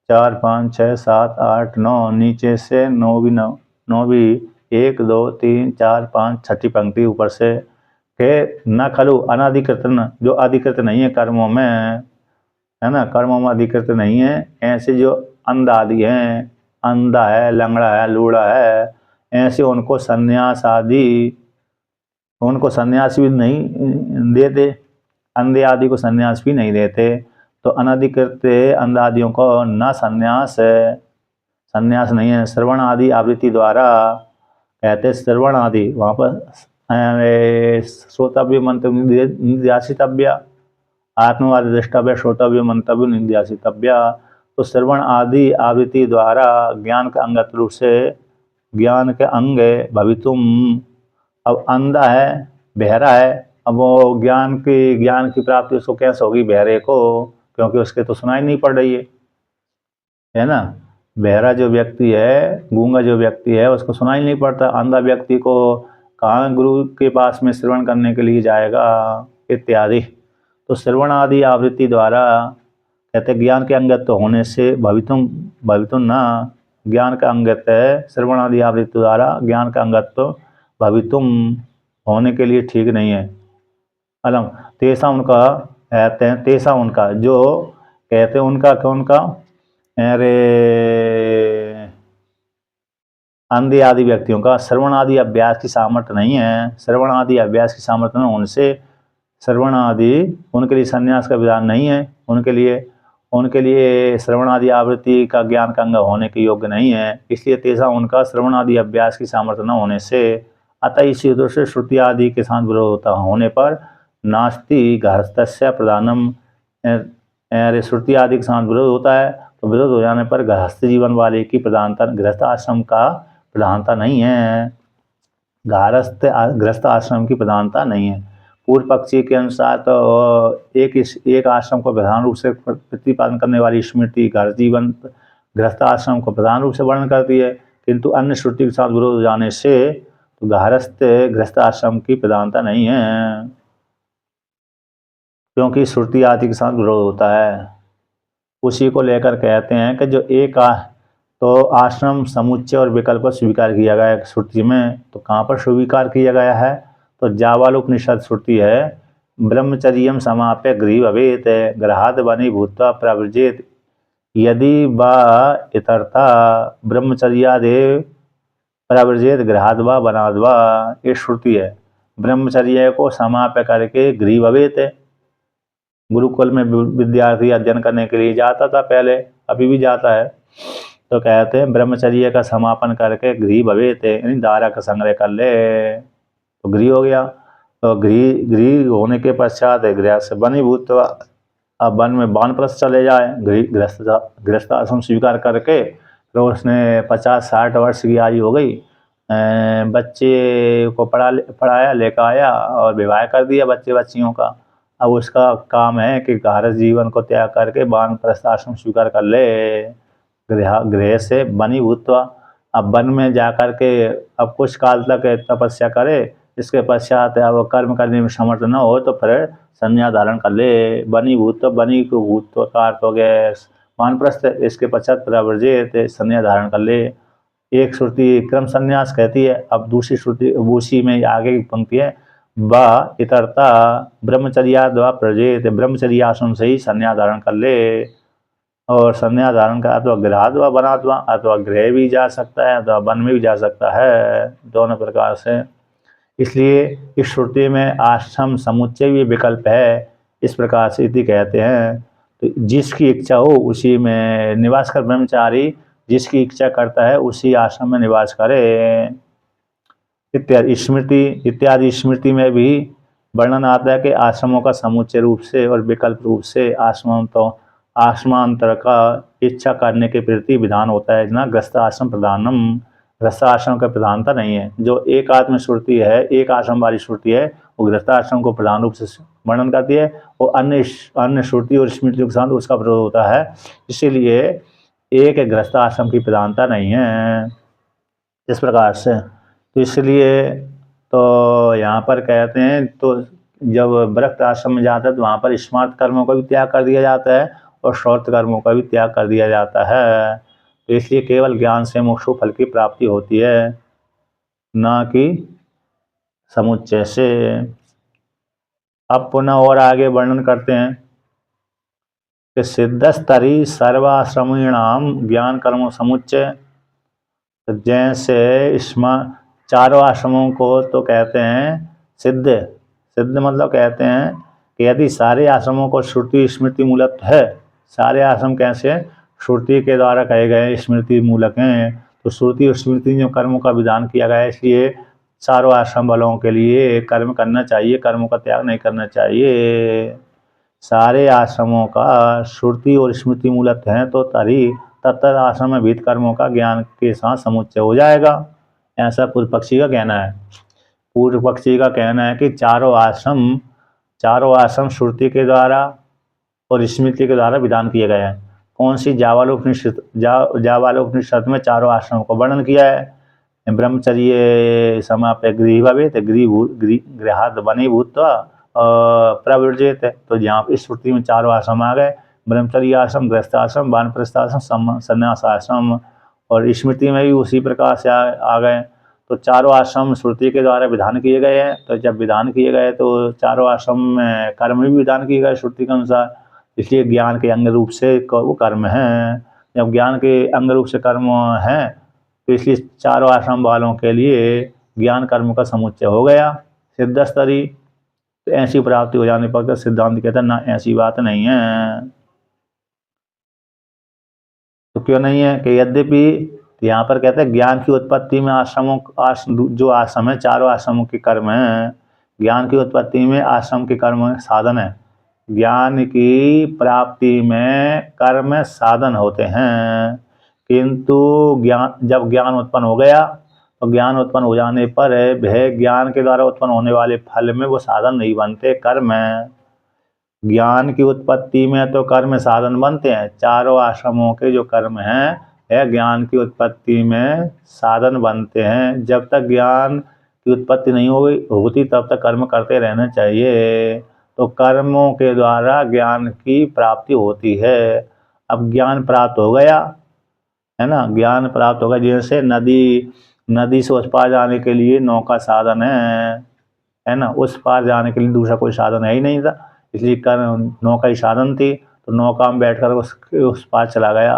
4 5 6 7 8 9 नीचे से 9वीं 1 2 3 4 5 छठी पंक्ति ऊपर से के न खलु अनाधिकृत, जो अधिकृत नहीं है कर्मों में, है ना, कर्मों में अधिकृत नहीं है, ऐसे जो अंध आदि हैं, अंधा है, लंगड़ा है, लूड़ा है, ऐसे उनको संन्यास भी नहीं देते, अंधे आदि को संन्यास भी नहीं देते। तो अनधिकृत अंधादियों को न संन्यास नहीं है। श्रवण आदि आवृत्ति द्वारा कहते श्रवण आदि वहाँ पर श्रोतव्य मंतव्य निध्यासितव्य, आत्मवाद दृष्टव्य श्रोतव्य मंतव्य निध्यासितव्य। तो श्रवण आदि आवृत्ति द्वारा ज्ञान के अंगत रूप से ज्ञान के अंग भवितुम, अब अंधा है बहरा है, अब वो ज्ञान की प्राप्ति उसको कैसे होगी बहरे को, क्योंकि उसके तो सुनाई नहीं पड़ रही है ना। बहरा जो व्यक्ति है, गूंगा जो व्यक्ति है, उसको सुनाई नहीं पड़ता। अंधा व्यक्ति को कहाँ गुरु के पास में श्रवण करने के लिए जाएगा इत्यादि। तो श्रवण आदि आवृत्ति द्वारा कहते ज्ञान के अंगत होने से भवितुम ना, ज्ञान का अंगत है श्रवण आदि आवृत्ति द्वारा ज्ञान का अंगत तो भवितुम होने के लिए ठीक नहीं है। अलम तेसा उनका कहते हैं, तेसा उनका जो कहते हैं उनका कौन का, अरे अंधे आदि व्यक्तियों का श्रवण आदि अभ्यास की सामर्थ्य नहीं है। श्रवण आदि अभ्यास की सामर्थ्य न होने से श्रवण आदि उनके लिए संन्यास का विधान नहीं है। उनके लिए श्रवण आदि आवृत्ति का ज्ञान का अंग होने के योग्य नहीं है। इसलिए तेजा उनका श्रवण आदि अभ्यास की सामर्थ्य न होने से, अतः इसी उद्देश्य से श्रुति आदि के साथ विरोध होने पर नास्ति गृहस्थस्य प्रधानम, श्रुति आदि के साथ विरोध होता है तो विरोध हो जाने पर गृहस्थ जीवन वाले की प्रधानता, गृहस्थ आश्रम का प्रधानता नहीं है। गृहस्थ आश्रम की प्रधानता नहीं है। पूर्व पक्षी के अनुसार तो एक आश्रम को प्रधान रूप से प्रतिपादन करने वाली स्मृति गृहस्थ आश्रम को प्रधान रूप से वर्णन करती है, किंतु अन्य श्रुति के साथ विरोध हो जाने से तो गृहस्थ आश्रम की प्रधानता नहीं है, क्योंकि श्रुति आदि के साथ विरोध होता है। उसी को लेकर कहते हैं कि जो तो आश्रम समुच्चय और विकल्प को स्वीकार किया गया है श्रुति में, तो कहाँ पर स्वीकार किया गया है, तो जावालोपनिषद श्रुति है, ब्रह्मचर्यम समाप्य गृह भवेत ग्रहाद बनी भूत्वा प्रव्रजेत यदि वा इतरता ब्रह्मचर्यादेव प्रव्रजेत ग्रहाद वा बनाद वा, ये श्रुति है। ब्रह्मचर्य को समाप्य करके गृह भवेत, गुरुकुल में विद्यार्थी अध्ययन करने के लिए जाता था पहले, अभी भी जाता है, तो कहते हैं ब्रह्मचर्य का समापन करके गृह भवेत, यानी दारा का संग्रह कर ले तो गृह हो गया। तो गृह होने के पश्चात गृह से वनीभूत, अब वन में वानप्रस्थ चले जाए, गृहस्थ आश्रम स्वीकार करके। तो उसने 50-60 वर्ष की आयु हो गई, बच्चे को पढ़ाया लेकर आया और विवाह कर दिया बच्चियों का। अब उसका काम है कि गृहस्थ जीवन को त्याग करके वानप्रस्थ आश्रम स्वीकार कर ले, गृह से वनीभूत्वा। अब वन में जाकर के अब कुछ काल तक तपस्या करे, इसके पश्चात अब कर्म करने में समर्थ न हो तो फिर संन्यास धारण कर ले। वनीभूत, वनी को भूत्व का अर्थ हो गया वानप्रस्थ, इसके पश्चात प्रव्रजेत संन्यास धारण कर ले। एक श्रुति क्रम संन्यास कहती है, अब दूसरी श्रुति उसी में आगे की पंक्ति है, व इतरता ब्रह्मचर्या प्रजेत, ब्रह्मचर्य आश्रम से ही संन्यास धारण कर ले। और संन्यास धारण का अथवा गृहाद्वा बनाद्वा, अथवा गृह भी जा सकता है अथवा वन में भी जा सकता है, दोनों प्रकार से। इसलिए इस श्रुति में आश्रम समुच्चय भी विकल्प है, इस प्रकार से इति कहते हैं। तो जिसकी इच्छा हो उसी में निवास कर, ब्रह्मचारी जिसकी इच्छा करता है उसी आश्रम में निवास करे इत्यादि। स्मृति में भी वर्णन आता है कि आश्रमों का समुच्चय रूप से और विकल्प रूप से आश्रमांतर का इच्छा करने के प्रति विधान होता है ना। गृहस्थ आश्रम प्रधानम, गृहस्थ आश्रम का प्रधानता नहीं है। जो एक आत्म श्रुति है, एक आश्रम वाली श्रुति है, वो गृहस्थ आश्रम को प्रधान रूप से वर्णन करती है, और अन्य श्रुति और स्मृतियों के साथ उसका विरोध होता है। इसीलिए एक गृहस्थ आश्रम की प्रधानता नहीं है इस प्रकार से। तो इसलिए तो यहाँ पर कहते हैं, तो जब वृक्ष आश्रम में जाता है तो वहाँ पर स्मार्त कर्मों का भी त्याग कर दिया जाता है और श्रौत कर्मों का भी त्याग कर दिया जाता है। तो इसलिए केवल ज्ञान से मोक्ष फल की प्राप्ति होती है, ना कि समुच्चय से। अब पुनः और आगे वर्णन करते हैं कि सिद्धस्तरी सर्वाश्रमीणाम ज्ञान कर्मों समुच्चय। तो जैसे इसमें चारों आश्रमों को तो कहते हैं सिद्ध मतलब कहते हैं कि यदि सारे आश्रमों को श्रुति स्मृति मूलक है, सारे आश्रम कैसे श्रुति के द्वारा कहे गए, स्मृति मूलक हैं, तो श्रुति और स्मृति ने कर्मों का विधान किया गया है, इसलिए चारों आश्रम वालों के लिए कर्म करना चाहिए, कर्मों का त्याग नहीं करना चाहिए। सारे आश्रमों का श्रुति और स्मृति मूलक हैं तो तभी तत्त आश्रम में विहित कर्मों का ज्ञान के साथ समुच्चय हो जाएगा, ऐसा पूर्व पक्षी का कहना है। पूर्व पक्षी का कहना है कि चारों आश्रम श्रुति के द्वारा और स्मृति के द्वारा विधान किए गए हैं। कौन सी जावालोपनिषद में चारों आश्रमों को वर्णन किया है। ब्रह्मचर्य समाप्य गृह भवेत गृहाद बने भूत्वा प्रवर्जित है, तो जहाँ इस श्रुति में चारों आश्रम आ गए, ब्रह्मचर्य आश्रम, गृहस्थ आश्रम, वानप्रस्थ आश्रम, संन्यास आश्रम, और स्मृति में भी उसी प्रकार से आ गए। तो चारों आश्रम श्रुति के द्वारा विधान किए गए हैं, तो जब विधान किए गए तो चारों आश्रम में कर्म भी विधान किए गए श्रुति के अनुसार, इसलिए ज्ञान के अंग रूप से वो कर्म हैं। जब ज्ञान के अंग रूप से कर्म हैं तो इसलिए चारों आश्रम वालों के लिए ज्ञान कर्म का समुच्चय हो गया। सिद्धस्तरी, तो ऐसी प्राप्ति हो जाने पर सिद्धांत कहता है ना, ऐसी बात नहीं है। तो क्यों नहीं है कि यद्यपि यहाँ पर कहते हैं ज्ञान की उत्पत्ति में जो आश्रम है, चारों आश्रमों के कर्म हैं, ज्ञान की उत्पत्ति में आश्रम के कर्म साधन है, ज्ञान की प्राप्ति में कर्म साधन होते हैं, किंतु जब ज्ञान उत्पन्न हो गया तो ज्ञान उत्पन्न हो जाने पर वह ज्ञान के द्वारा उत्पन्न होने वाले फल में वो साधन नहीं बनते, कर्म है। ज्ञान की उत्पत्ति में तो कर्म साधन बनते हैं, चारों आश्रमों के जो कर्म हैं यह ज्ञान की उत्पत्ति में साधन बनते हैं। जब तक ज्ञान की उत्पत्ति नहीं होती तब तक कर्म करते रहना चाहिए, तो कर्मों के द्वारा ज्ञान की प्राप्ति होती है। अब ज्ञान प्राप्त हो गया है ना, ज्ञान प्राप्त होगा, जैसे नदी से उस पार जाने के लिए नौका साधन है ना, उस पार जाने के लिए दूसरा कोई साधन है ही नहीं था, इसलिए नौका ही साधन थी, तो नौका में बैठकर उस पार चला गया।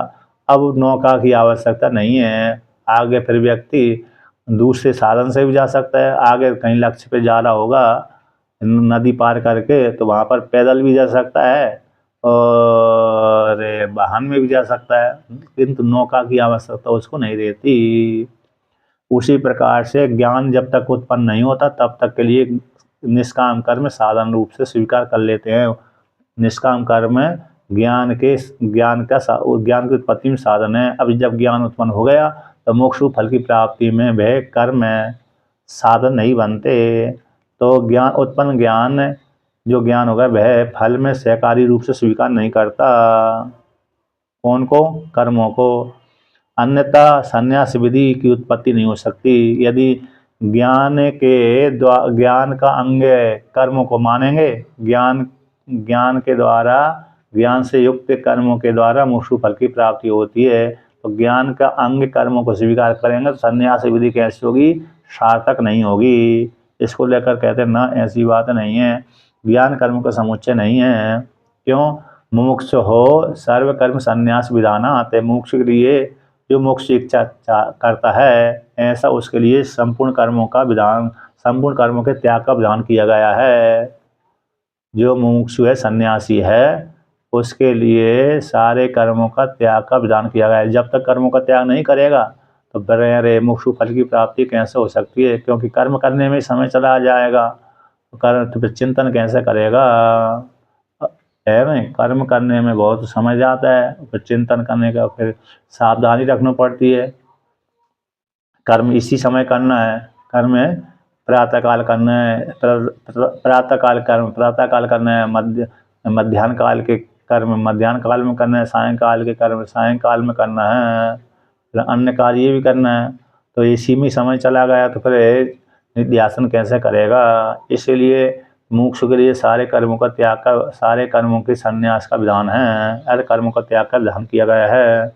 अब नौका की आवश्यकता नहीं है, आगे फिर व्यक्ति दूसरे साधन से भी जा सकता है, आगे कहीं लक्ष्य पे जा रहा होगा नदी पार करके तो वहाँ पर पैदल भी जा सकता है और वाहन में भी जा सकता है, किंतु नौका की आवश्यकता उसको नहीं रहती। उसी प्रकार से ज्ञान जब तक उत्पन्न नहीं होता तब तक के लिए निष्काम कर्म साधन रूप से स्वीकार कर लेते हैं। निष्काम कर्म ज्ञान की उत्पत्ति में साधन है। अब जब ज्ञान उत्पन्न हो गया तो मोक्ष फल की प्राप्ति में वह कर्म साधन नहीं बनते, तो उत्पन्न ज्ञान जो ज्ञान होगा वह फल में सहकारी रूप से स्वीकार नहीं करता। कौन को? कर्मों को। अन्यथा संन्यास विधि की उत्पत्ति नहीं हो सकती। यदि ज्ञान का अंग कर्मों को मानेंगे, ज्ञान के द्वारा, ज्ञान से युक्त कर्मों के द्वारा मोक्ष फल की प्राप्ति होती है, तो ज्ञान का अंग कर्मों को स्वीकार करेंगे तो संन्यास विधि कैसी होगी? सार्थक नहीं होगी। इसको लेकर कहते हैं ना, ऐसी बात नहीं है, ज्ञान कर्म का समुच्चय नहीं है। क्यों? मुमुक्ष हो सर्व कर्म संन्यास विधाना आते, मोक्ष के लिए जो मोक्ष इच्छा करता है ऐसा उसके लिए संपूर्ण कर्मों के त्याग का विधान किया गया है। जो मुमुक्षु है, सन्यासी है, उसके लिए सारे कर्मों का त्याग का विधान किया गया है। जब तक कर्मों का त्याग नहीं करेगा तो बड़े मोक्ष फल की प्राप्ति कैसे हो सकती है? क्योंकि कर्म करने में समय चला जाएगा, तो फिर चिंतन कैसे करेगा? है नहीं, कर्म करने में बहुत समय जाता है, फिर चिंतन करने का फिर सावधानी रखनी पड़ती है। कर्म इसी समय करना है, कर्म प्रातःकाल करना है, प्रातःकाल करना है, मध्याह्न काल के कर्म मध्याह्न काल में करना है, सायंकाल के कर्म सायंकाल में करना है, फिर अन्य कार्य ये भी करना है। तो इसी में समय चला गया तो फिर निध्यासन कैसे करेगा? इसीलिए मोक्ष के लिए सारे कर्मों के संन्यास का विधान है, हर कर्मों का त्याग का विधान किया गया है।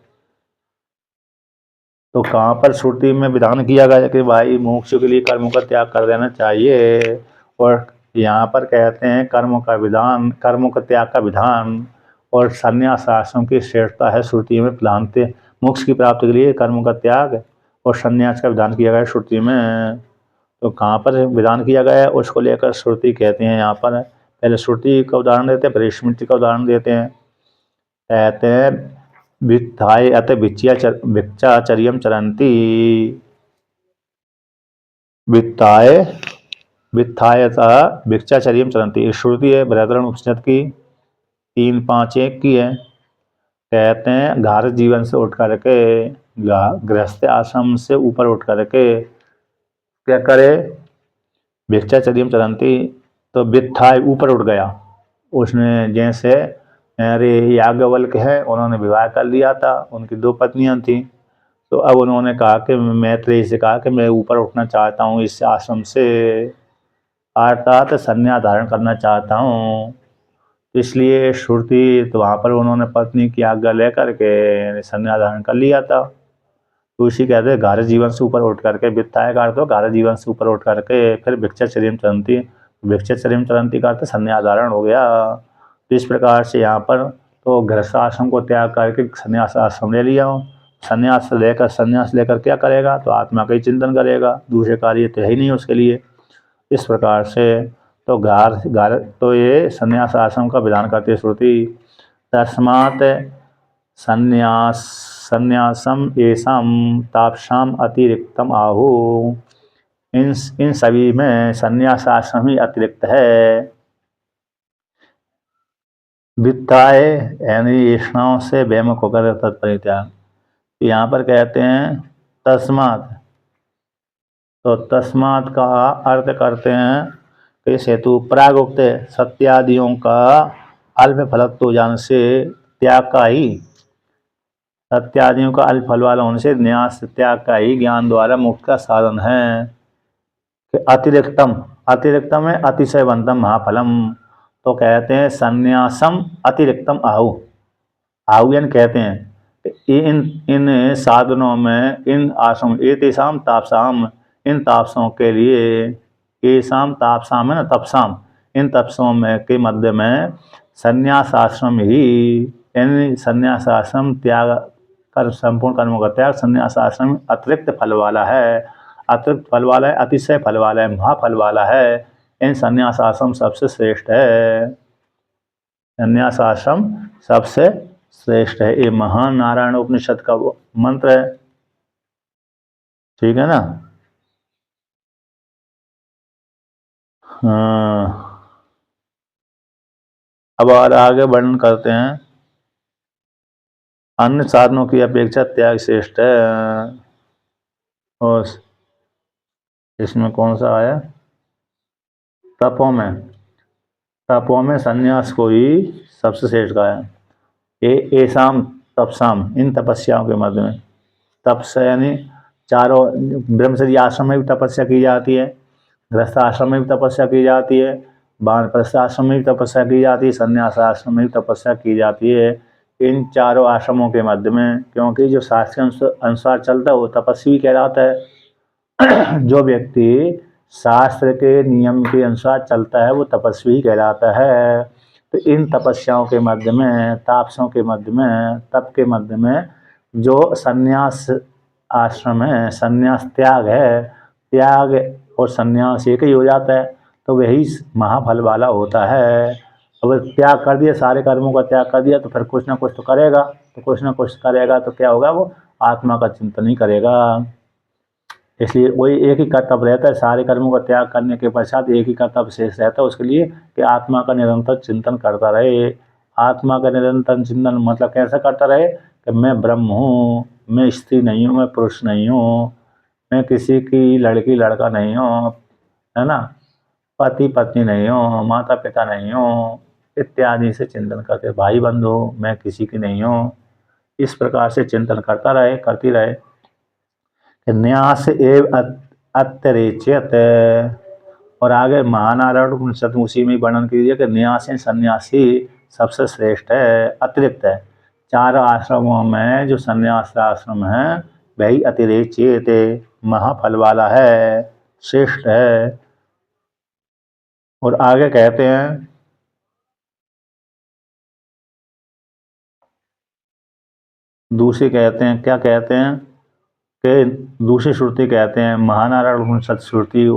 तो कहाँ पर श्रुति में विधान किया गया कि भाई मोक्ष के लिए कर्मों का त्याग कर देना चाहिए, और यहाँ पर कहते हैं कर्मों का त्याग का विधान और संन्यास आश्रम की श्रेष्ठता है श्रुति में प्रधानत। मोक्ष की प्राप्ति के लिए कर्मों का त्याग और संन्यास का विधान किया गया श्रुति में। तो कहाँ पर विधान किया गया है उसको लेकर श्रुति कहते हैं यहाँ पर पहले श्रुति का उदाहरण देते हैं, फिर स्मृति का उदाहरण देते हैं। कहते हैं वित्थाय अत भिक्षाचर्यम चरंती, वित्ताय वित्थायतः भिक्षाचर्यम चरंती। श्रुति है बृहदारण्यक उपनिषद की 3:5-1 की है। कहते हैं घारस जीवन से उठ करके गृहस्थ आश्रम से ऊपर उठ करके क्या करे, भिक्षाचर्यम चरंती, तो वित्थाय ऊपर उठ गया। उसने जैसे अरे याज्ञवल्क्य है, उन्होंने विवाह कर लिया था, उनकी 2 पत्नियां थी, तो अब उन्होंने कहा कि मैत्रेयी से कहा कि मैं ऊपर उठना चाहता हूँ इस आश्रम से, अर्थात संन्यास धारण करना चाहता हूँ। इसलिए श्रुति तो वहाँ पर उन्होंने पत्नी की आज्ञा लेकर के संन्यास धारण कर लिया था। तो इसी कहते हैं घारस जीवन से ऊपर उठ करके, वित्ताय का अर्थ हो घारस जीवन से ऊपर उठ करके फिर भिक्षाचर्यम चरंती, भिक्षाचर्यम चरंती का अर्थ संन्यास धारण हो गया। तो इस प्रकार से यहाँ पर तो गृहस्थ आश्रम को त्याग करके संन्यास आश्रम ले लिया हो। संन्यास लेकर क्या करेगा, तो आत्मा का ही चिंतन करेगा, दूसरे कार्य तो है ही नहीं उसके लिए। इस प्रकार से तो ये संन्यास आश्रम का विधान करती है श्रुति। तस्मात् संन्यासम येषां तापसाम अतिरिक्तम आहु, इन सभी में संन्यास आश्रम ही अतिरिक्त है। वित्ताय यानी इष्णाओं से बेमुख होकर तत्परित्याग। यहाँ पर कहते हैं तस्मात्, तो तस्मात् का अर्थ करते हैं कि हेतु प्रागुक्त सत्यादियों का अल्प फलत्व जान से त्याग का ही, सत्यादियों का अल्प फल वाला होने से न्यास त्याग का ही ज्ञान द्वारा मुक्त का साधन है। कि अतिरिक्तम है अतिशयवंतम महाफलम। तो कहते हैं संन्यासम अतिरिक्तम आहु, आहु यानी कहते हैं इन इन साधनों में, इन आश्रम एतेषाम तापसाम, इन तापसों के लिए, एषाम तापसाम है ना तपसाम, इन तपसों में के मध्य में संन्यास आश्रम ही, यानी संन्यास आश्रम त्याग कर संपूर्ण कर्मों का त्याग संन्यास आश्रम अतिरिक्त फल वाला है, अतिरिक्त फल वाला है, अतिशय फल वाला है, महाफल वाला है। इन संन्यास आश्रम सबसे श्रेष्ठ है, संन्यास आश्रम सबसे श्रेष्ठ है। ये महान नारायण उपनिषद का मंत्र है, ठीक है ना। अब और आगे वर्णन करते हैं। अन्य साधनों की अपेक्षा त्याग श्रेष्ठ है। और इसमें कौन सा आया, तपों में संन्यास को ही सबसे श्रेष्ठ कहा है। एसाम तपसाम, इन तपस्याओं के मध्य में, तपस्या यानी चारों ब्रह्मचर्य आश्रम में भी तपस्या की जाती है, गृहस्थ आश्रम में भी तपस्या की जाती है, वानप्रस्थ आश्रम में भी तपस्या की जाती है, संन्यास आश्रम में भी तपस्या की जाती है। इन चारों आश्रमों के मध्य में, क्योंकि जो शास्त्र के अनुसार चलता है वो तपस्वी कहलाता है। जो व्यक्ति शास्त्र के नियम के अनुसार चलता है वो तपस्वी कहलाता है। तो इन तपस्याओं के मध्य में, तापसों के मध्य में, तप के मध्य में जो संन्यास आश्रम है, संन्यास त्याग है, त्याग और संन्यास एक ही हो जाता है, तो वही महाफल वाला होता है। अगर त्याग कर दिया, सारे कर्मों का त्याग कर दिया, तो फिर कुछ ना कुछ तो करेगा, तो कुछ ना कुछ करेगा तो क्या होगा, वो आत्मा का चिंतन ही करेगा। इसलिए वही एक ही कर्तव्य रहता है, सारे कर्मों का त्याग करने के पश्चात एक ही कर्तव्य शेष रहता है उसके लिए, कि आत्मा का निरंतर चिंतन करता रहे। आत्मा का निरंतर चिंतन मतलब कैसा करता रहे, कि मैं ब्रह्म हूँ, मैं स्त्री नहीं हूँ, मैं पुरुष नहीं हूँ, मैं किसी की लड़की लड़का नहीं हूँ, है ना, पति पत्नी नहीं हूँ, माता पिता नहीं हूँ, इत्यादि से चिंतन करते, भाई बंधु मैं किसी की नहीं हूँ। इस प्रकार से चिंतन करता रहे, करती रहे। न्यास एव अत्यरेच्यत, और आगे महानारायण उपनिषद उसी में वर्णन कीजिए कि न्यास सन्यासी सबसे श्रेष्ठ है, अतिरिक्त है। चार आश्रमों में जो संन्यास आश्रम है वही अतिरेच्यत, महाफल वाला है, श्रेष्ठ है। और आगे कहते हैं दूसरी, कहते हैं क्या कहते हैं कि दूसरी श्रुति कहते हैं, महानारायण उपनिषद श्रुति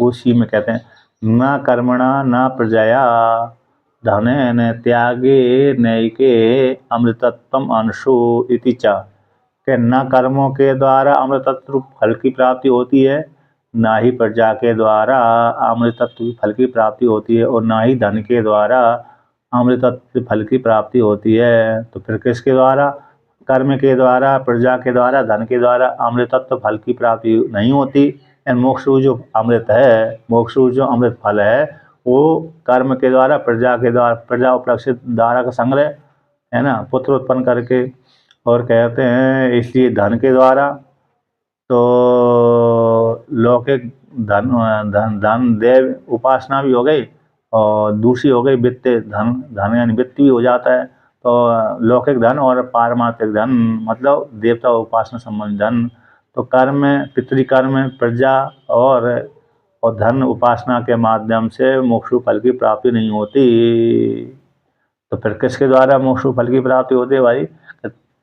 उसी में कहते हैं न कर्मणा न प्रजया धनेन त्यागे नैके अमृतत्वम अंशु इति च, कि न कर्मों के द्वारा अमृतत्व फल की प्राप्ति होती है, ना ही प्रजा के द्वारा अमृतत्व फल की प्राप्ति होती है, और ना ही धन के द्वारा अमृतत्व फल की प्राप्ति होती है। तो फिर किसके द्वारा? कर्म के द्वारा, प्रजा के द्वारा, धन के द्वारा अमृतत्व फल की प्राप्ति नहीं होती। मोक्ष जो अमृत है, मोक्ष जो अमृत फल है, वो कर्म के द्वारा, प्रजा के द्वारा, प्रजा उपलक्षित द्वारा का संग्रह है ना, पुत्र उत्पन्न करके। और कहते हैं इसलिए धन के द्वारा तो लौकिक धन धन धन देव उपासना भी हो गई, और दूसरी हो गई वित्त धन, धन यानी वित्त भी हो जाता है। तो लौकिक धन और पारमार्थिक धन मतलब देवता उपासना संबंधी धन। तो कर्म, पितृकर्म, प्रजा और धन उपासना के माध्यम से मोक्ष फल की प्राप्ति नहीं होती। तो फिर किसके द्वारा मोक्ष फल की प्राप्ति होती है भाई?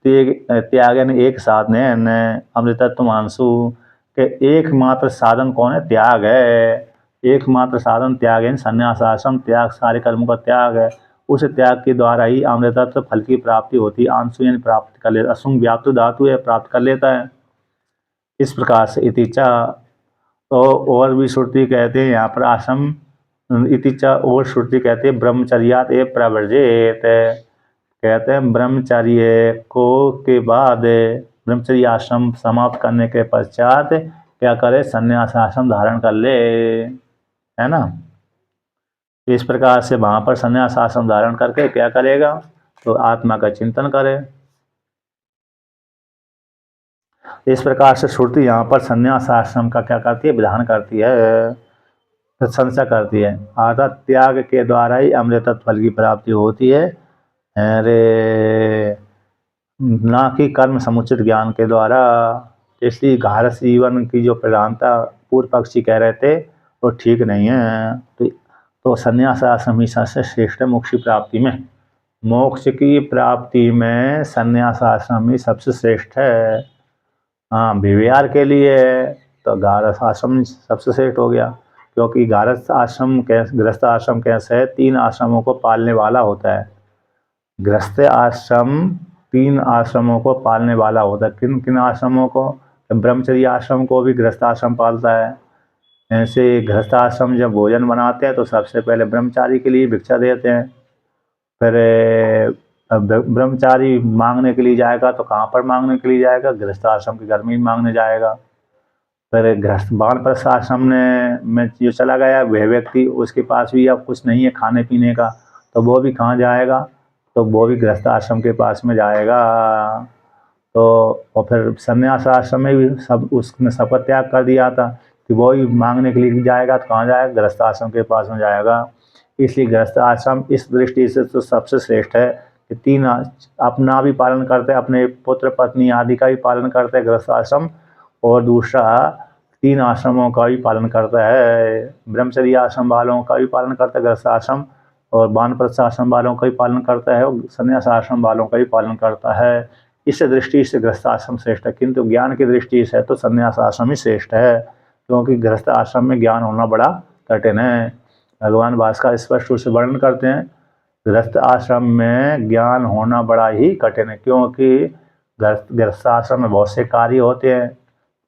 त्यागन एक साधन है अमृतत्व मानसु, के एकमात्र साधन कौन है? त्याग है। एकमात्र साधन त्याग है, संन्यास आश्रम त्याग, सारे कर्मों का त्याग है। उस त्याग के द्वारा ही अमृतत्व फल की प्राप्ति होती है। आंसु यानी प्राप्त कर लेता, असुंग व्याप्त धातु है, प्राप्त कर लेता है। इस प्रकार से इतिचा, तो और भी श्रुति कहते हैं यहाँ पर आश्रम, इतिचा और श्रुति कहते हैं ब्रह्मचर्यात ए प्रवर्जेत, कहते हैं ब्रह्मचर्य को के बाद, ब्रह्मचर्य आश्रम समाप्त करने के पश्चात क्या करे? संन्यास आश्रम धारण कर ले, है ना। इस प्रकार से वहां पर संन्यास आश्रम धारण करके क्या करेगा? तो आत्मा का चिंतन करे। इस प्रकार से श्रुति यहाँ पर संन्यास आश्रम का क्या करती है? विधान करती है, प्रशंसा करती है। अर्थात त्याग के द्वारा ही अमृतत्व फल की प्राप्ति होती है, अरे ना कि कर्म समुचित ज्ञान के द्वारा। इसलिए गारस जीवन की जो प्रधानता पूर्व पक्षी कह रहे थे वो ठीक नहीं है। तो संन्यास आश्रम ही सबसे श्रेष्ठ है मोक्ष की प्राप्ति में। मोक्ष की प्राप्ति में संन्यास आश्रम ही सबसे श्रेष्ठ है। हाँ, विहार के लिए तो गारस आश्रम सबसे श्रेष्ठ हो गया, क्योंकि गारस आश्रम गृहस्थ आश्रम कैसे है? 3 आश्रमों को पालने वाला होता है। गृहस्थ आश्रम 3 आश्रमों को पालने वाला होता है। किन किन आश्रमों को? ब्रह्मचर्य आश्रम को भी गृहस्थ आश्रम पालता है। ऐसे गृहस्थ आश्रम जब भोजन बनाते हैं तो सबसे पहले ब्रह्मचारी के लिए भिक्षा देते हैं। फिर ब्रह्मचारी मांगने के लिए जाएगा तो कहाँ पर मांगने के लिए जाएगा? गृहस्थ आश्रम के घर में ही मांगने जाएगा। फिर गृहस्थ वानप्रस्थ आश्रम में जो चला गया वह व्यक्ति, उसके पास भी अब कुछ नहीं है खाने पीने का, तो वो भी कहाँ जाएगा? तो वो भी गृहस्थ आश्रम के पास में जाएगा। तो और फिर संन्यास आश्रम में भी सब उसने सबका त्याग कर दिया था कि वो ही मांगने के लिए जाएगा तो कहाँ जाएगा? गृहस्थ आश्रम के पास में जाएगा। इसलिए गृहस्थ आश्रम इस दृष्टि से तो सबसे श्रेष्ठ है कि 3 अपना भी पालन करते हैं, अपने पुत्र पत्नी आदि का भी पालन करते हैं गृहस्थ आश्रम, और दूसरा 3 आश्रमों का भी पालन करता है। ब्रह्मचर्य आश्रम वालों का भी पालन करता है गृहस्थ आश्रम, और वानप्रस्थ आश्रम वालों का भी पालन करता है, और संन्यास आश्रम वालों का भी पालन करता है। इस दृष्टि से गृहस्थ आश्रम श्रेष्ठ है, किंतु ज्ञान की दृष्टि से तो संन्यास आश्रम ही श्रेष्ठ है, क्योंकि गृहस्थ आश्रम में ज्ञान होना बड़ा कठिन है। भगवान भास्कर स्पष्ट रूप से वर्णन करते हैं, गृहस्थ आश्रम में ज्ञान होना बड़ा ही कठिन है, क्योंकि गृहस्थ आश्रम में बहुत से कार्य होते हैं,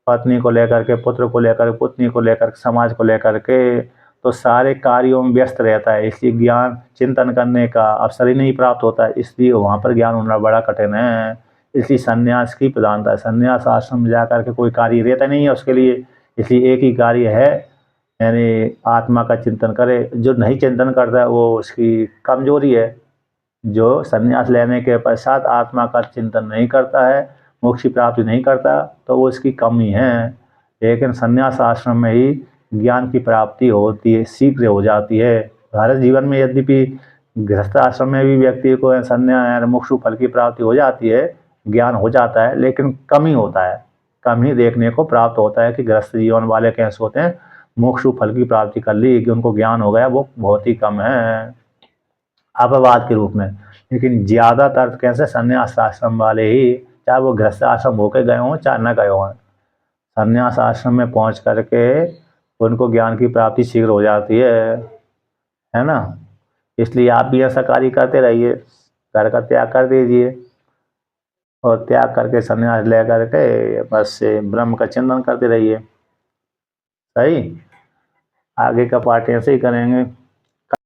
पत्नी को लेकर के, पुत्र को लेकर, पुत्री को लेकर, समाज को लेकर के, तो सारे कार्यों में व्यस्त रहता है। इसलिए ज्ञान चिंतन करने का अवसर ही नहीं प्राप्त होता है, इसलिए वहाँ पर ज्ञान होना बड़ा कठिन है। इसलिए संन्यास की प्रधानता है। संन्यास आश्रम में जाकर के कोई कार्य रहता नहीं है उसके लिए, इसलिए एक ही कार्य है, यानी आत्मा का चिंतन करे। जो नहीं चिंतन करता है वो उसकी कमजोरी है। जो संन्यास लेने के पश्चात आत्मा का चिंतन नहीं करता है, मोक्ष की प्राप्ति नहीं करता, तो वो इसकी कमी है। लेकिन संन्यास आश्रम में ही ज्ञान की प्राप्ति होती है, शीघ्र हो जाती है। भारत जीवन में यद्यपि गृहस्थ आश्रम में भी व्यक्ति को संन्यास मोक्ष फल की प्राप्ति हो जाती है, ज्ञान हो जाता है, लेकिन कम ही होता है। कम ही देखने को प्राप्त होता है कि गृहस्थ जीवन वाले कैसे होते हैं, मोक्ष फल की प्राप्ति कर ली कि उनको ज्ञान हो गया, वो बहुत ही कम है अपवाद के रूप में। लेकिन ज़्यादातर कैसे संन्यास आश्रम वाले ही, चाहे वो गृहस्थ आश्रम होके गए हों चाहे न गए हों, संन्यास आश्रम में पहुंच करके उनको ज्ञान की प्राप्ति शीघ्र हो जाती है ना। इसलिए आप भी ऐसा कार्य करते रहिए, घर का त्याग कर दीजिए और त्याग करके संन्यास ले करके बस ब्रह्म का चिंतन करते रहिए। सही, आगे का पाठ ऐसे ही करेंगे।